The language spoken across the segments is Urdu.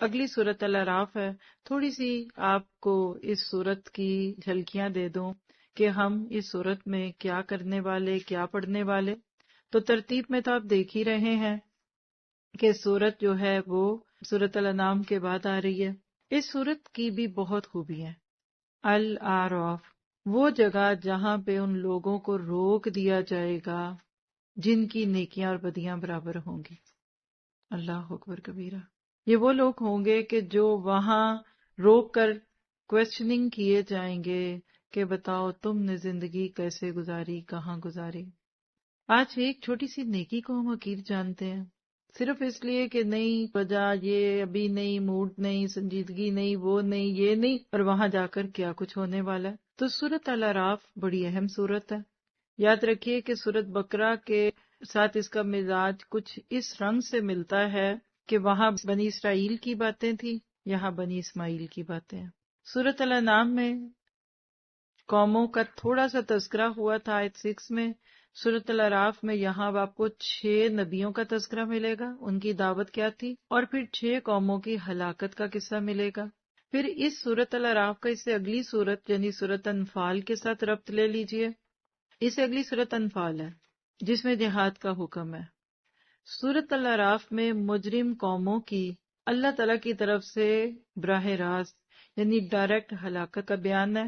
اگلی صورت الاعراف ہے. تھوڑی سی آپ کو اس صورت کی جھلکیاں دے دوں کہ ہم اس صورت میں کیا کرنے والے، کیا پڑھنے والے. تو ترتیب میں تو آپ دیکھ ہی رہے ہیں کہ صورت جو ہے وہ صورت الانعام کے بعد آ رہی ہے. اس صورت کی بھی بہت خوبی ہے. الاعراف، وہ جگہ جہاں پہ ان لوگوں کو روک دیا جائے گا جن کی نیکیاں اور بدیاں برابر ہوں گی. اللہ اکبر کبیرہ. یہ وہ لوگ ہوں گے کہ جو وہاں روک کر کوشچننگ کیے جائیں گے کہ بتاؤ تم نے زندگی کیسے گزاری، کہاں گزاری. آج ایک چھوٹی سی نیکی کو ہم حقیر جانتے ہیں، صرف اس لیے کہ نہیں وجہ، یہ ابھی نہیں، موڈ نہیں، سنجیدگی نہیں، وہ نہیں، یہ نہیں، اور وہاں جا کر کیا کچھ ہونے والا ہے. تو سورۃ الاعراف بڑی اہم سورت ہے. یاد رکھیے کہ سورۃ بقرہ کے ساتھ اس کا مزاج کچھ اس رنگ سے ملتا ہے کہ وہاں بنی اسرائیل کی باتیں تھیں، یہاں بنی اسماعیل کی باتیں ہیں. سورۃ الانعام میں قوموں کا تھوڑا سا تذکرہ ہوا تھا آیت 6 میں. سورۃ الاعراف میں یہاں آپ کو 6 نبیوں کا تذکرہ ملے گا، ان کی دعوت کیا تھی، اور پھر 6 قوموں کی ہلاکت کا قصہ ملے گا. پھر اس سورۃ الاعراف کا اس سے اگلی سورت یعنی سورۃ انفال کے ساتھ ربط لے لیجئے. اس سے اگلی سورت انفال ہے جس میں جہاد کا حکم ہے. سورۃ الاعراف میں مجرم قوموں کی اللہ تعالیٰ کی طرف سے براہ راست یعنی ڈائریکٹ ہلاکت کا بیان ہے،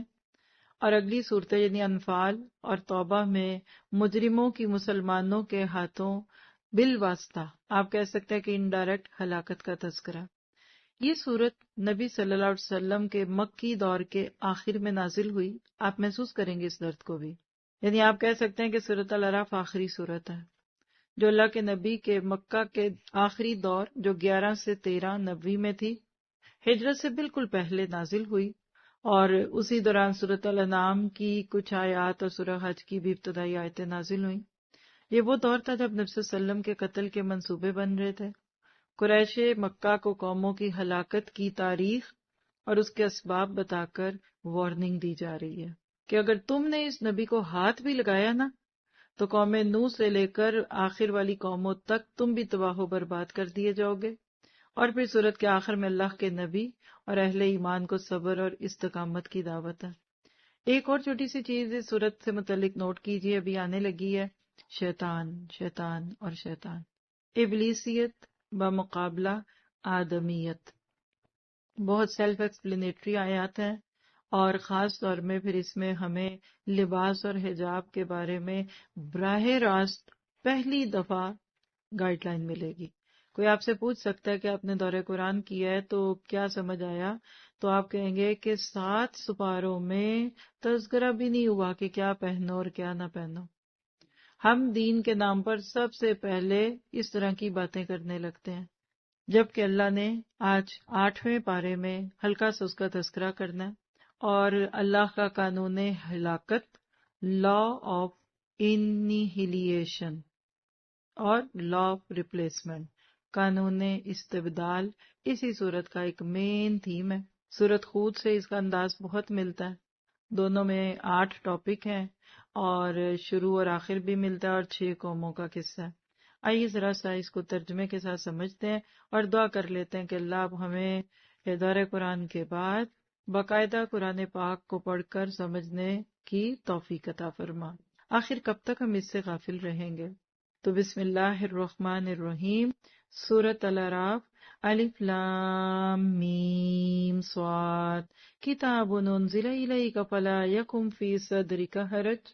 اور اگلی صورتیں یعنی انفال اور توبہ میں مجرموں کی مسلمانوں کے ہاتھوں بالواسطہ آپ کہہ سکتے ہیں کہ انڈائریکٹ ہلاکت کا تذکرہ. یہ صورت نبی صلی اللہ علیہ وسلم کے مکی دور کے آخر میں نازل ہوئی. آپ محسوس کریں گے اس درد کو بھی، یعنی آپ کہہ سکتے ہیں کہ سورۃ الاعراف آخری صورت ہے جو اللہ کے نبی کے مکہ کے آخری دور جو 11 سے 13 نبوی میں تھی، ہجرت سے بالکل پہلے نازل ہوئی. اور اسی دوران سورۃ الانعام کی کچھ آیات اور سورہ حج کی بھی ابتدائی آیتیں نازل ہوئیں. یہ وہ دور تھا جب نبی صلی اللہ علیہ وسلم کے قتل کے منصوبے بن رہے تھے. قریش مکہ کو قوموں کی ہلاکت کی تاریخ اور اس کے اسباب بتا کر وارننگ دی جا رہی ہے کہ اگر تم نے اس نبی کو ہاتھ بھی لگایا نا تو قوم نوح سے لے کر آخر والی قوموں تک تم بھی تباہ و برباد کر دیے جاؤ گے. اور پھر سورت کے آخر میں اللہ کے نبی اور اہل ایمان کو صبر اور استقامت کی دعوت ہے. ایک اور چھوٹی سی چیز اس سورت سے متعلق نوٹ کیجیے، ابھی آنے لگی ہے. شیطان، شیطان اور شیطان، ابلیسیت بمقابلہ آدمیت. بہت سیلف ایکسپلینیٹری آیات ہیں، اور خاص طور میں پھر اس میں ہمیں لباس اور حجاب کے بارے میں براہ راست پہلی دفعہ گائیڈ لائن ملے گی. کوئی آپ سے پوچھ سکتا ہے کہ آپ نے دورہ قرآن کیا ہے تو کیا سمجھ آیا، تو آپ کہیں گے کہ 7 سپاروں میں تذکرہ بھی نہیں ہوا کہ کیا پہنو اور کیا نہ پہنو. ہم دین کے نام پر سب سے پہلے اس طرح کی باتیں کرنے لگتے ہیں، جبکہ اللہ نے آج 8ویں پارے میں ہلکا سا اس کا تذکرہ کرنا ہے. اور اللہ کا قانون ہلاکت، لا آف انہیلیشن اور لا آف ریپلیسمنٹ، قانون استبدال، اسی صورت کا ایک مین تھیم ہے. صورت خود سے اس کا انداز بہت ملتا ہے. دونوں میں 8 ٹاپک ہیں اور شروع اور آخر بھی ملتا ہے، اور 6 قوموں کا قصہ ہے. آئیے ذرا سا اس کو ترجمے کے ساتھ سمجھتے ہیں اور دعا کر لیتے ہیں کہ اللہ اب ہمیں دورہ قرآن کے بعد باقاعدہ قرآن پاک کو پڑھ کر سمجھنے کی توفیق عطا فرما. آخر کب تک ہم اس سے غافل رہیں گے؟ تو بسم اللہ الرحمن الرحیم. سورۃ الاعراف. الف لام میم صاد. کتاب انزل الیک فلا یکن فی صدرک حرج.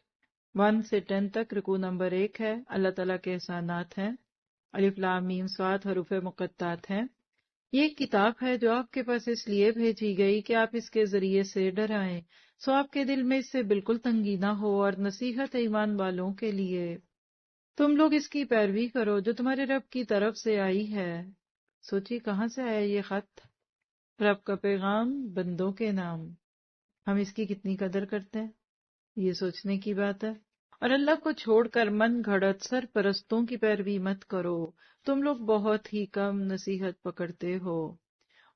1 سے 10 تک رکوع نمبر 1 ہے. اللہ تعالیٰ کے احسانات ہیں. الف لام میم صاد حروف مقطعات ہیں. یہ ایک کتاب ہے جو آپ کے پاس اس لیے بھیجی گئی کہ آپ اس کے ذریعے سے ڈرائیں، سو آپ کے دل میں اس سے بالکل تنگی نہ ہو، اور نصیحت ایمان والوں کے لیے. تم لوگ اس کی پیروی کرو جو تمہارے رب کی طرف سے آئی ہے. سوچی کہاں سے آیا یہ خط؟ رب کا پیغام، بندوں کے نام. ہم اس کی کتنی قدر کرتے ہیں، یہ سوچنے کی بات ہے. اور اللہ کو چھوڑ کر من گھڑت سرپرستوں کی پیروی مت کرو، تم لوگ بہت ہی کم نصیحت پکڑتے ہو.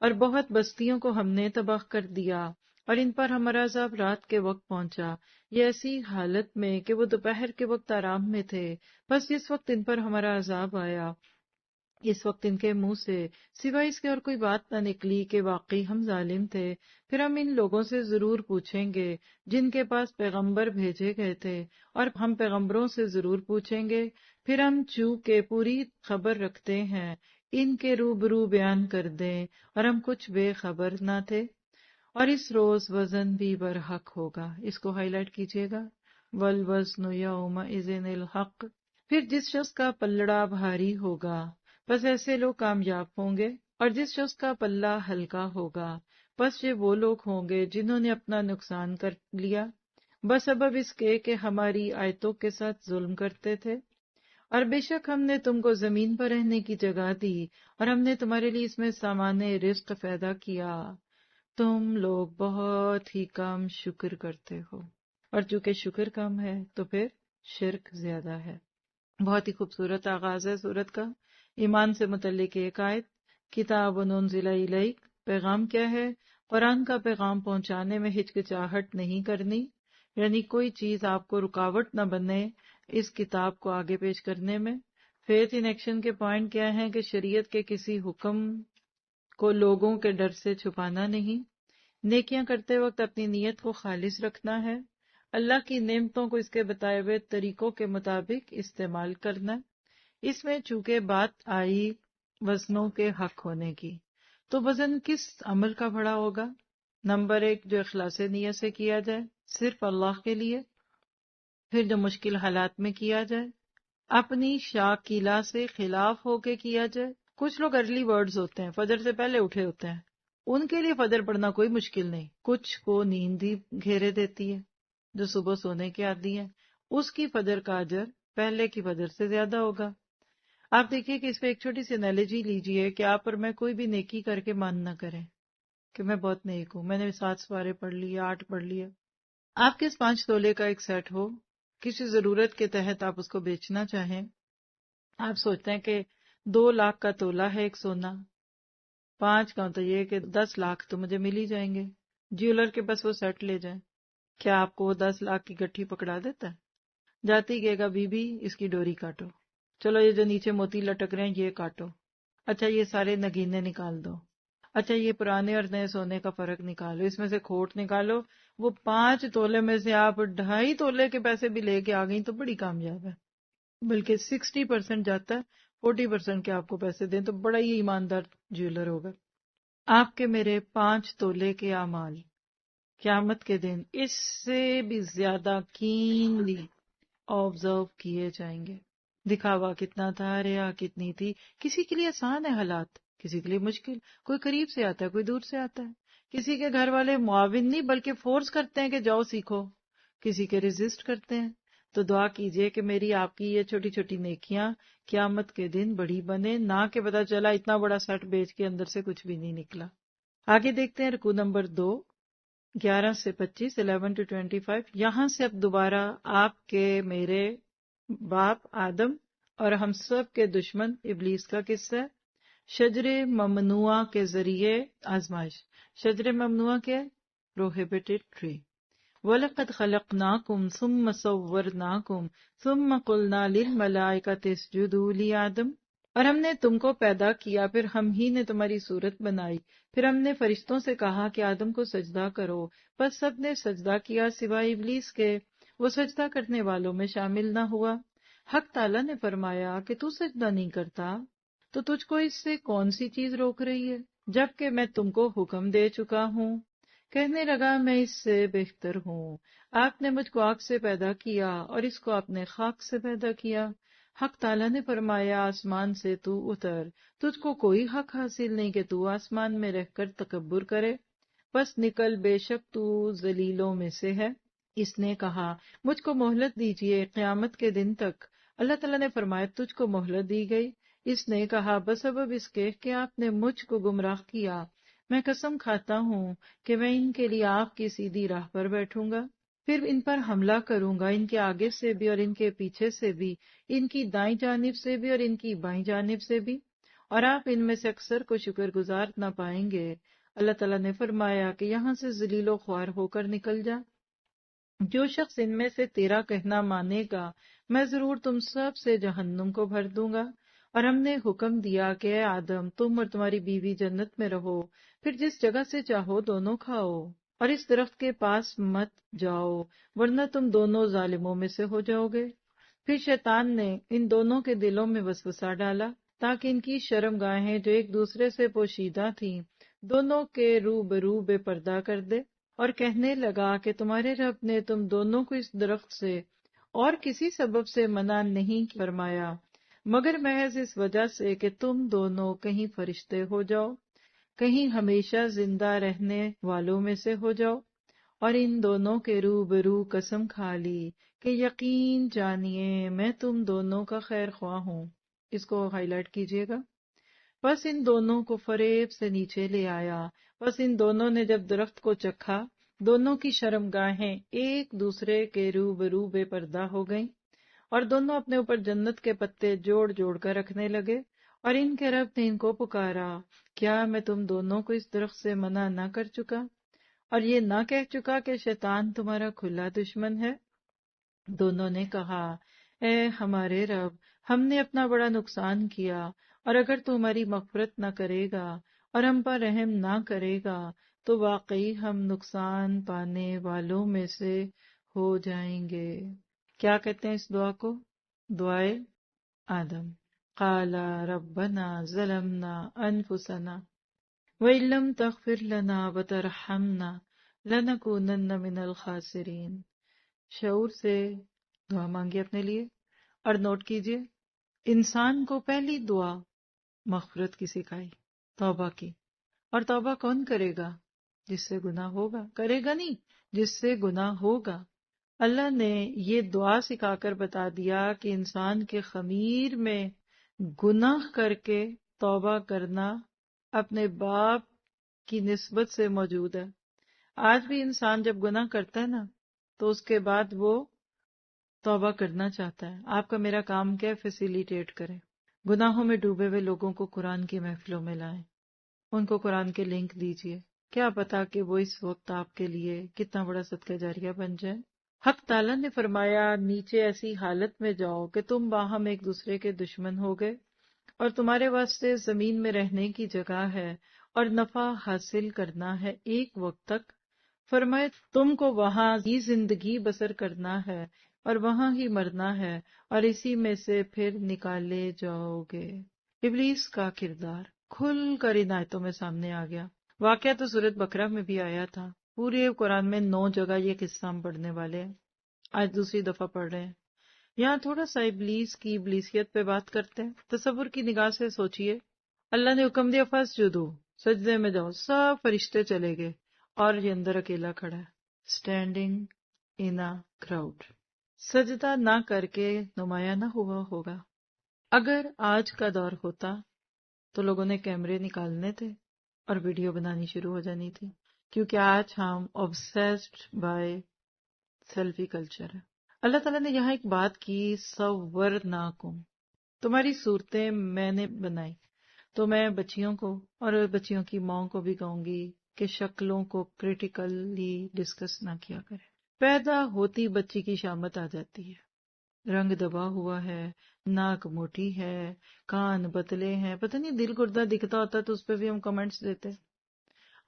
اور بہت بستیوں کو ہم نے تباہ کر دیا، اور ان پر ہمارا عذاب رات کے وقت پہنچا، یہ ایسی حالت میں کہ وہ دوپہر کے وقت آرام میں تھے، بس جس وقت ان پر ہمارا عذاب آیا اس وقت ان کے منہ سے سوائے اس کے اور کوئی بات نہ نکلی کہ واقعی ہم ظالم تھے۔ پھر ہم ان لوگوں سے ضرور پوچھیں گے جن کے پاس پیغمبر بھیجے گئے تھے، اور ہم پیغمبروں سے ضرور پوچھیں گے۔ پھر ہم چونکہ پوری خبر رکھتے ہیں ان کے روبرو بیان کر دیں، اور ہم کچھ بے خبر نہ تھے۔ اور اس روز وزن بھی برحق ہوگا۔ اس کو ہائی لائٹ کیجیے گا، والوزن یومئذ الحق۔ پھر جس شخص کا پلڑا بھاری ہوگا بس ایسے لوگ کامیاب ہوں گے، اور جس شخص کا پلہ ہلکا ہوگا بس یہ وہ لوگ ہوں گے جنہوں نے اپنا نقصان کر لیا بس سبب اس کے کہ ہماری آیتوں کے ساتھ ظلم کرتے تھے۔ اور بے شک ہم نے تم کو زمین پر رہنے کی جگہ دی، اور ہم نے تمہارے لیے اس میں سامان رزق پیدا کیا، تم لوگ بہت ہی کم شکر کرتے ہو، اور چونکہ شکر کم ہے تو پھر شرک زیادہ ہے۔ بہت ہی خوبصورت آغاز ہے سورت کا۔ ایمان سے متعلق ایک آیت، کتاب انزل الیک، پیغام کیا ہے؟ قرآن کا پیغام پہنچانے میں ہچکچاہٹ نہیں کرنی، یعنی کوئی چیز آپ کو رکاوٹ نہ بنے اس کتاب کو آگے پیش کرنے میں۔ فیتھ ان ایکشن کے پوائنٹ کیا ہیں کہ شریعت کے کسی حکم کو لوگوں کے ڈر سے چھپانا نہیں، نیکیاں کرتے وقت اپنی نیت کو خالص رکھنا ہے، اللہ کی نعمتوں کو اس کے بتائے ہوئے طریقوں کے مطابق استعمال کرنا۔ اس میں چونکہ بات آئی وزنوں کے حق ہونے کی، تو وزن کس عمل کا بڑا ہوگا؟ نمبر 1، جو اخلاص نیت سے کیا جائے صرف اللہ کے لیے، پھر جو مشکل حالات میں کیا جائے، اپنی شاکیلا سے خلاف ہو کے کیا جائے۔ کچھ لوگ ارلی برڈز ہوتے ہیں، فجر سے پہلے اٹھے ہوتے ہیں، ان کے لیے فجر پڑھنا کوئی مشکل نہیں۔ کچھ کو نیند ہی گھیرے دیتی ہے، جو صبح سونے کے عادی ہیں، اس کی فجر کا اجر پہلے کی فجر سے زیادہ ہوگا۔ آپ دیکھیے کہ اس پہ ایک چھوٹی سی انالوجی لیجئے کہ آپ اور میں کوئی بھی نیکی کر کے مان نہ کریں کہ میں بہت نیک ہوں، میں نے 7 سپارے پڑھ لیے، 8 پڑھ لیا۔ آپ کے 5 تولے کا ایک سیٹ ہو، کسی ضرورت کے تحت آپ اس کو بیچنا چاہیں، آپ سوچتے ہیں کہ 2 لاکھ کا تولہ ہے ایک سونا، 5 کا تو یہ کہ 10 لاکھ تو مجھے مل ہی جائیں گے، جیولر کے پاس وہ سیٹ لے جائیں، کیا آپ کو وہ 10 لاکھ کی گٹھی پکڑا دیتا ہے؟ جاتی گئے گا بی بی اس کی ڈوری کاٹو، چلو یہ جو نیچے موتی لٹک رہے ہیں یہ کاٹو، اچھا یہ سارے نگینے نکال دو، اچھا یہ پرانے اور نئے سونے کا فرق نکالو، اس میں سے کھوٹ نکالو۔ وہ 5 تولے میں سے آپ 2.5 تولے کے پیسے بھی لے کے آ گئی تو بڑی کامیاب ہے، بلکہ 60% جاتا ہے، 40% کے آپ کو پیسے دیں تو بڑا ہی ایماندار جیولر ہوگا۔ آپ کے میرے 5 تولے کے اعمال قیامت کے دن اس سے بھی زیادہ کینلی آبزرو کیے جائیں گے۔ دکھاوا کتنا تھا، ریا کتنی تھی، کسی کے لیے آسان ہے حالات، کسی کے لیے مشکل، کوئی قریب سے آتا ہے کوئی دور سے آتا ہے، کسی کے گھر والے معاون نہیں بلکہ فورس کرتے ہیں کہ جاؤ سیکھو، کسی کے ریزسٹ کرتے ہیں۔ تو دعا کیجئے کہ میری آپ کی یہ چھوٹی چھوٹی نیکیاں قیامت کے دن بڑی بنے، نہ کہ پتہ چلا اتنا بڑا سیٹ بیچ کے اندر سے کچھ بھی نہیں نکلا۔ آگے دیکھتے ہیں رکوع نمبر 2، 11 سے 25، 11 to 25۔ یہاں سے اب دوبارہ آپ کے میرے باپ آدم اور ہم سب کے دشمن ابلیس کا قصہ ہے۔ شجر ممنوعہ کے ذریعے آزمائش۔ شجر ممنوعہ کیا ہے؟ Prohibited tree. وَلَقَدْ خَلَقْنَاكُمْ ثُمَّ صَوَّرْنَاكُمْ ثُمَّ قُلْنَا لِلْمَلَائِكَةِ اسْجُدُوا لِآدَمَ۔ اور ہم نے تم کو پیدا کیا، پھر ہم ہی نے تمہاری صورت بنائی، پھر ہم نے فرشتوں سے کہا کہ آدم کو سجدہ کرو، بس سب نے سجدہ کیا سوائے ابلیس کے، وہ سجدہ کرنے والوں میں شامل نہ ہوا۔ حق تعالیٰ نے فرمایا کہ تو سجدہ نہیں کرتا تو تجھ کو اس سے کون سی چیز روک رہی ہے، جبکہ میں تم کو حکم دے چکا ہوں۔ کہنے لگا میں اس سے بہتر ہوں، آپ نے مجھ کو آگ سے پیدا کیا اور اس کو آپ نے خاک سے پیدا کیا۔ حق تعالیٰ نے فرمایا آسمان سے تو اتر، تجھ کو کوئی حق حاصل نہیں کہ تو آسمان میں رہ کر تکبر کرے، بس نکل، بے شک تو ذلیلوں میں سے ہے۔ اس نے کہا مجھ کو مہلت دیجیے قیامت کے دن تک۔ اللہ تعالیٰ نے فرمایا تجھ کو مہلت دی گئی۔ اس نے کہا بسبب اس کے کہ آپ نے مجھ کو گمراہ کیا، میں قسم کھاتا ہوں کہ میں ان کے لیے آپ کی سیدھی راہ پر بیٹھوں گا، پھر ان پر حملہ کروں گا، ان کے آگے سے بھی اور ان کے پیچھے سے بھی، ان کی دائیں جانب سے بھی اور ان کی بائیں جانب سے بھی، اور آپ ان میں سے اکثر کو شکر گزار نہ پائیں گے۔ اللہ تعالیٰ نے فرمایا کہ یہاں سے ذلیل و خوار ہو کر نکل جا۔ جو شخص ان میں سے تیرا کہنا مانے گا میں ضرور تم سب سے جہنم کو بھر دوں گا، اور ہم نے حکم دیا کہ اے آدم تم اور تمہاری بیوی جنت میں رہو، پھر جس جگہ سے چاہو دونوں کھاؤ، اور اس درخت کے پاس مت جاؤ ورنہ تم دونوں ظالموں میں سے ہو جاؤ گے۔ پھر شیطان نے ان دونوں کے دلوں میں وسوسہ ڈالا تاکہ ان کی شرم گاہیں جو ایک دوسرے سے پوشیدہ تھیں دونوں کے روبرو بے پردہ کر دے، اور کہنے لگا کہ تمہارے رب نے تم دونوں کو اس درخت سے اور کسی سبب سے منع نہیں فرمایا مگر محض اس وجہ سے کہ تم دونوں کہیں فرشتے ہو جاؤ، کہیں ہمیشہ زندہ رہنے والوں میں سے ہو جاؤ۔ اور ان دونوں کے روبرو قسم کھا لی کہ یقین جانیے میں تم دونوں کا خیر خواہ ہوں۔ اس کو ہائی لائٹ کیجیے گا۔ بس ان دونوں کو فریب سے نیچے لے آیا، بس ان دونوں نے جب درخت کو چکھا دونوں کی شرم گاہیں ایک دوسرے کے روبرو بے پردہ ہو گئیں، اور دونوں اپنے اوپر جنت کے پتے جوڑ جوڑ کر رکھنے لگے۔ اور ان کے رب نے ان کو پکارا، کیا میں تم دونوں کو اس درخت سے منع نہ کر چکا اور یہ نہ کہہ چکا کہ شیطان تمہارا کھلا دشمن ہے؟ دونوں نے کہا، اے ہمارے رب، ہم نے اپنا بڑا نقصان کیا، اور اگر تو ہماری مغفرت نہ کرے گا اور ہم پر رحم نہ کرے گا تو واقعی ہم نقصان پانے والوں میں سے ہو جائیں گے۔ کیا کہتے ہیں اس دعا کو؟ دعائے آدم۔ قال ربنا ظلمنا انفسنا وَإِن لَّمْ تَغْفِرْ لَنَا وَتَرْحَمْنَا لَنَكُونَنَّ مِنَ الْخَاسِرِينَ۔ شعور سے دعا مانگیے اپنے لیے، اور نوٹ کیجیے انسان کو پہلی دعا مغفرت کی سکھائی، توبہ کی۔ اور توبہ کون کرے گا؟ جس سے گناہ ہوگا، کرے گا نہیں، جس سے گناہ ہوگا۔ اللہ نے یہ دعا سکھا کر بتا دیا کہ انسان کے خمیر میں گناہ کر کے توبہ کرنا اپنے باپ کی نسبت سے موجود ہے۔ آج بھی انسان جب گناہ کرتا ہے نا تو اس کے بعد وہ توبہ کرنا چاہتا ہے۔ آپ کا میرا کام کیا ہے؟ فیسیلیٹیٹ کریں، گناہوں میں ڈوبے ہوئے لوگوں کو قرآن کی محفلوں میں لائیں، ان کو قرآن کے لنک دیجیے، کیا پتا کہ وہ اس وقت آپ کے لیے کتنا بڑا صدقہ جاریہ بن جائے۔ حق تعالیٰ نے فرمایا نیچے ایسی حالت میں جاؤ کہ تم باہم ایک دوسرے کے دشمن ہو گئے، اور تمہارے واسطے زمین میں رہنے کی جگہ ہے اور نفع حاصل کرنا ہے ایک وقت تک۔ فرمائے تم کو وہاں ہی زندگی بسر کرنا ہے اور وہاں ہی مرنا ہے، اور اسی میں سے پھر نکالے جاؤ گے۔ ابلیس کا کردار کھل کر ان آیتوں میں سامنے آ گیا۔ واقعہ تو سورۃ بقرہ میں بھی آیا تھا، پورے قرآن میں 9 جگہ یہ قصہ ہم پڑھنے والے ہیں، آج دوسری دفعہ پڑھ رہے ہیں۔ یہاں تھوڑا سا ابلیس کی ابلیسیت پہ بات کرتے ہیں۔ تصور کی نگاہ سے سوچئے، اللہ نے حکم دیا فسجدو، سجدے میں جاؤ، سب فرشتے چلے گئے اور یہ اندر اکیلا کھڑا ہے، اسٹینڈنگ ان اے کراؤڈ۔ سجدہ نہ کر کے نمایاں نہ ہوا ہوگا۔ اگر آج کا دور ہوتا تو لوگوں نے کیمرے نکالنے تھے اور ویڈیو بنانی شروع ہو جانی تھی، کیونکہ آج ہم obsessed بائی سیلفی کلچر ہے۔ اللہ تعالیٰ نے یہاں ایک بات کی، صورناکم، تمہاری صورتیں میں نے بنائی، تو میں بچیوں کو اور بچیوں کی ماں کو بھی کہوں گی کہ شکلوں کو کریٹیکلی ڈسکس نہ کیا کرے۔ پیدا ہوتی بچی کی شامت آ جاتی ہے، رنگ دبا ہوا ہے، ناک موٹی ہے، کان پتلے ہیں، پتہ نہیں دل گردہ دکھتا ہوتا تو اس پہ بھی ہم کمنٹس دیتے۔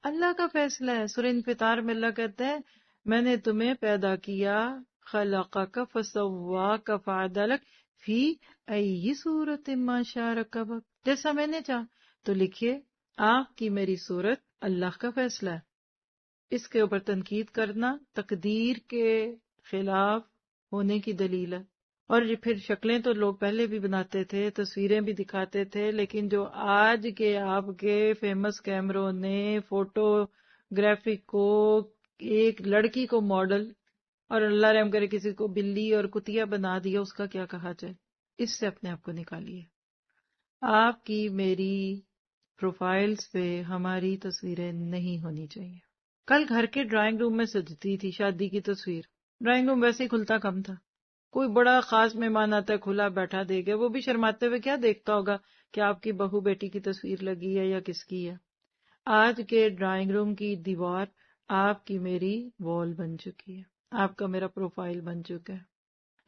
اللہ کا فیصلہ ہے۔ سورہ انفطار میں اللہ کہتے ہیں میں نے تمہیں پیدا کیا، خلقک فسواک فعدلک فی ای صورت ما شاء رکبک، جیسا میں نے چاہا۔ تو لکھیے آپ کی میری صورت اللہ کا فیصلہ ہے، اس کے اوپر تنقید کرنا تقدیر کے خلاف ہونے کی دلیل ہے۔ اور پھر شکلیں تو لوگ پہلے بھی بناتے تھے، تصویریں بھی دکھاتے تھے، لیکن جو آج کے آپ کے فیمس کیمروں نے فوٹو گرافک کو ایک لڑکی کو ماڈل اور اللہ رحم کرے کسی کو بلی اور کتیا بنا دیا، اس کا کیا کہا جائے؟ اس سے اپنے آپ کو نکالیے۔ آپ کی میری پروفائلز پہ ہماری تصویریں نہیں ہونی چاہیے۔ کل گھر کے ڈرائنگ روم میں سجتی تھی شادی کی تصویر، ڈرائنگ روم ویسے ہی کھلتا کم تھا، کوئی بڑا خاص مہمان آتا ہے کھلا بیٹھا دے گا، وہ بھی شرماتے ہوئے کیا دیکھتا ہوگا کہ آپ کی بہو بیٹی کی تصویر لگی ہے یا کس کی ہے۔ آج کے ڈرائنگ روم کی دیوار آپ کی میری وال بن چکی ہے، آپ کا میرا پروفائل بن چکا ہے۔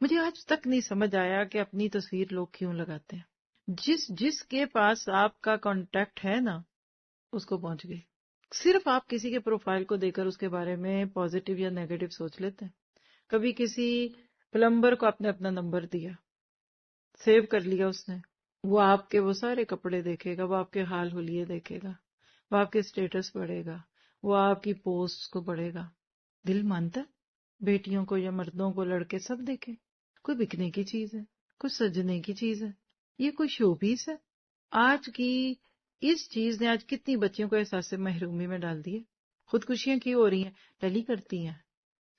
مجھے آج تک نہیں سمجھ آیا کہ اپنی تصویر لوگ کیوں لگاتے ہیں۔ جس کے پاس آپ کا کانٹیکٹ ہے نا اس کو پہنچ گئی. صرف آپ کسی کے پروفائل کو دیکھ کر اس کے بارے میں پازیٹیو یا نیگیٹو سوچ لیتے ہیں. کبھی کسی پلمبر کو آپ نے اپنا نمبر دیا، سیو کر لیا اس نے، وہ آپ کے وہ سارے کپڑے دیکھے گا، وہ آپ کے حال حلیے دیکھے گا، وہ آپ کے اسٹیٹس پڑھے گا، وہ آپ کی پوسٹ کو پڑھے گا. دل مانتا ہے بیٹیوں کو یا مردوں کو، لڑکے سب دیکھے. کوئی بکنے کی چیز ہے، کوئی سجنے کی چیز ہے، یہ کوئی شو پیس ہے. آج کی اس چیز نے آج کتنی بچیوں کو احساس محرومی میں ڈال دی ہے. خودکشیاں کی ہو رہی ہیں، ٹیلی کرتی ہیں،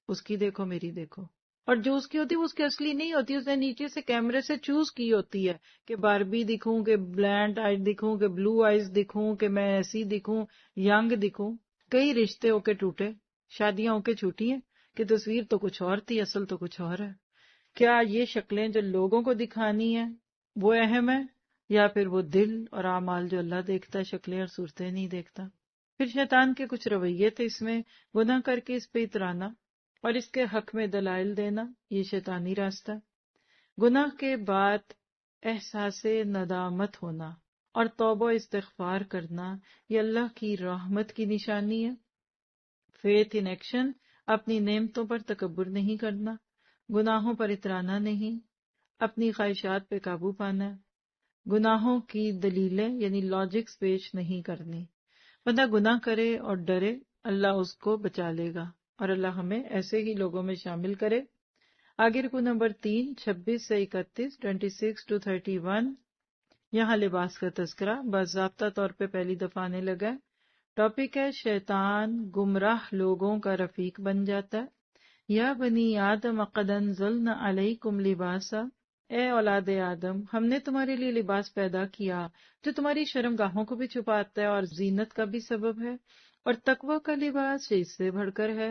اس کی دیکھو میری دیکھو. اور جو اس کی ہوتی ہے وہ اس کی اصلی نہیں ہوتی، اس نے نیچے سے کیمرے سے چوز کی ہوتی ہے کہ باربی دکھوں، کہ بلینڈ آئیز دکھوں، کہ بلو آئیز دکھوں، کہ میں ایسی دکھوں، ینگ دکھوں. کئی رشتے ہو کے ٹوٹے، شادیاں ہو کے چھوٹی ہیں کہ تصویر تو کچھ اور تھی، اصل تو کچھ اور ہے. کیا یہ شکلیں جو لوگوں کو دکھانی ہیں وہ اہم ہے، یا پھر وہ دل اور اعمال جو اللہ دیکھتا ہے، شکلیں اور صورتیں نہیں دیکھتا؟ پھر شیطان کے کچھ رویے تھے اس میں، گناہ کر کے اس پہ اترانا اور اس کے حق میں دلائل دینا، یہ شیطانی راستہ. گناہ کے بعد احساس ندامت ہونا اور توبہ استغفار کرنا، یہ اللہ کی رحمت کی نشانی ہے. فیتھ ان ایکشن، اپنی نعمتوں پر تکبر نہیں کرنا، گناہوں پر اترانا نہیں، اپنی خواہشات پہ قابو پانا، گناہوں کی دلیلیں یعنی لاجکس پیش نہیں کرنی. بندہ گناہ کرے اور ڈرے، اللہ اس کو بچا لے گا، اور اللہ ہمیں ایسے ہی لوگوں میں شامل کرے. آگے رکو نمبر 3، 26 سے 31، 26 to 31. یہاں لباس کا تذکرہ باضابطہ طور پہ پہلی دفعہ آنے لگا ہے. ٹاپک ہے شیطان گمراہ لوگوں کا رفیق بن جاتا ہے. یا بنی آدم قد انزلنا علیکم لباسا، اے اولاد آدم ہم نے تمہارے لیے لباس پیدا کیا جو تمہاری شرمگاہوں کو بھی چھپاتا ہے اور زینت کا بھی سبب ہے، اور تقوی کا لباس جو اس سے بڑھ کر ہے،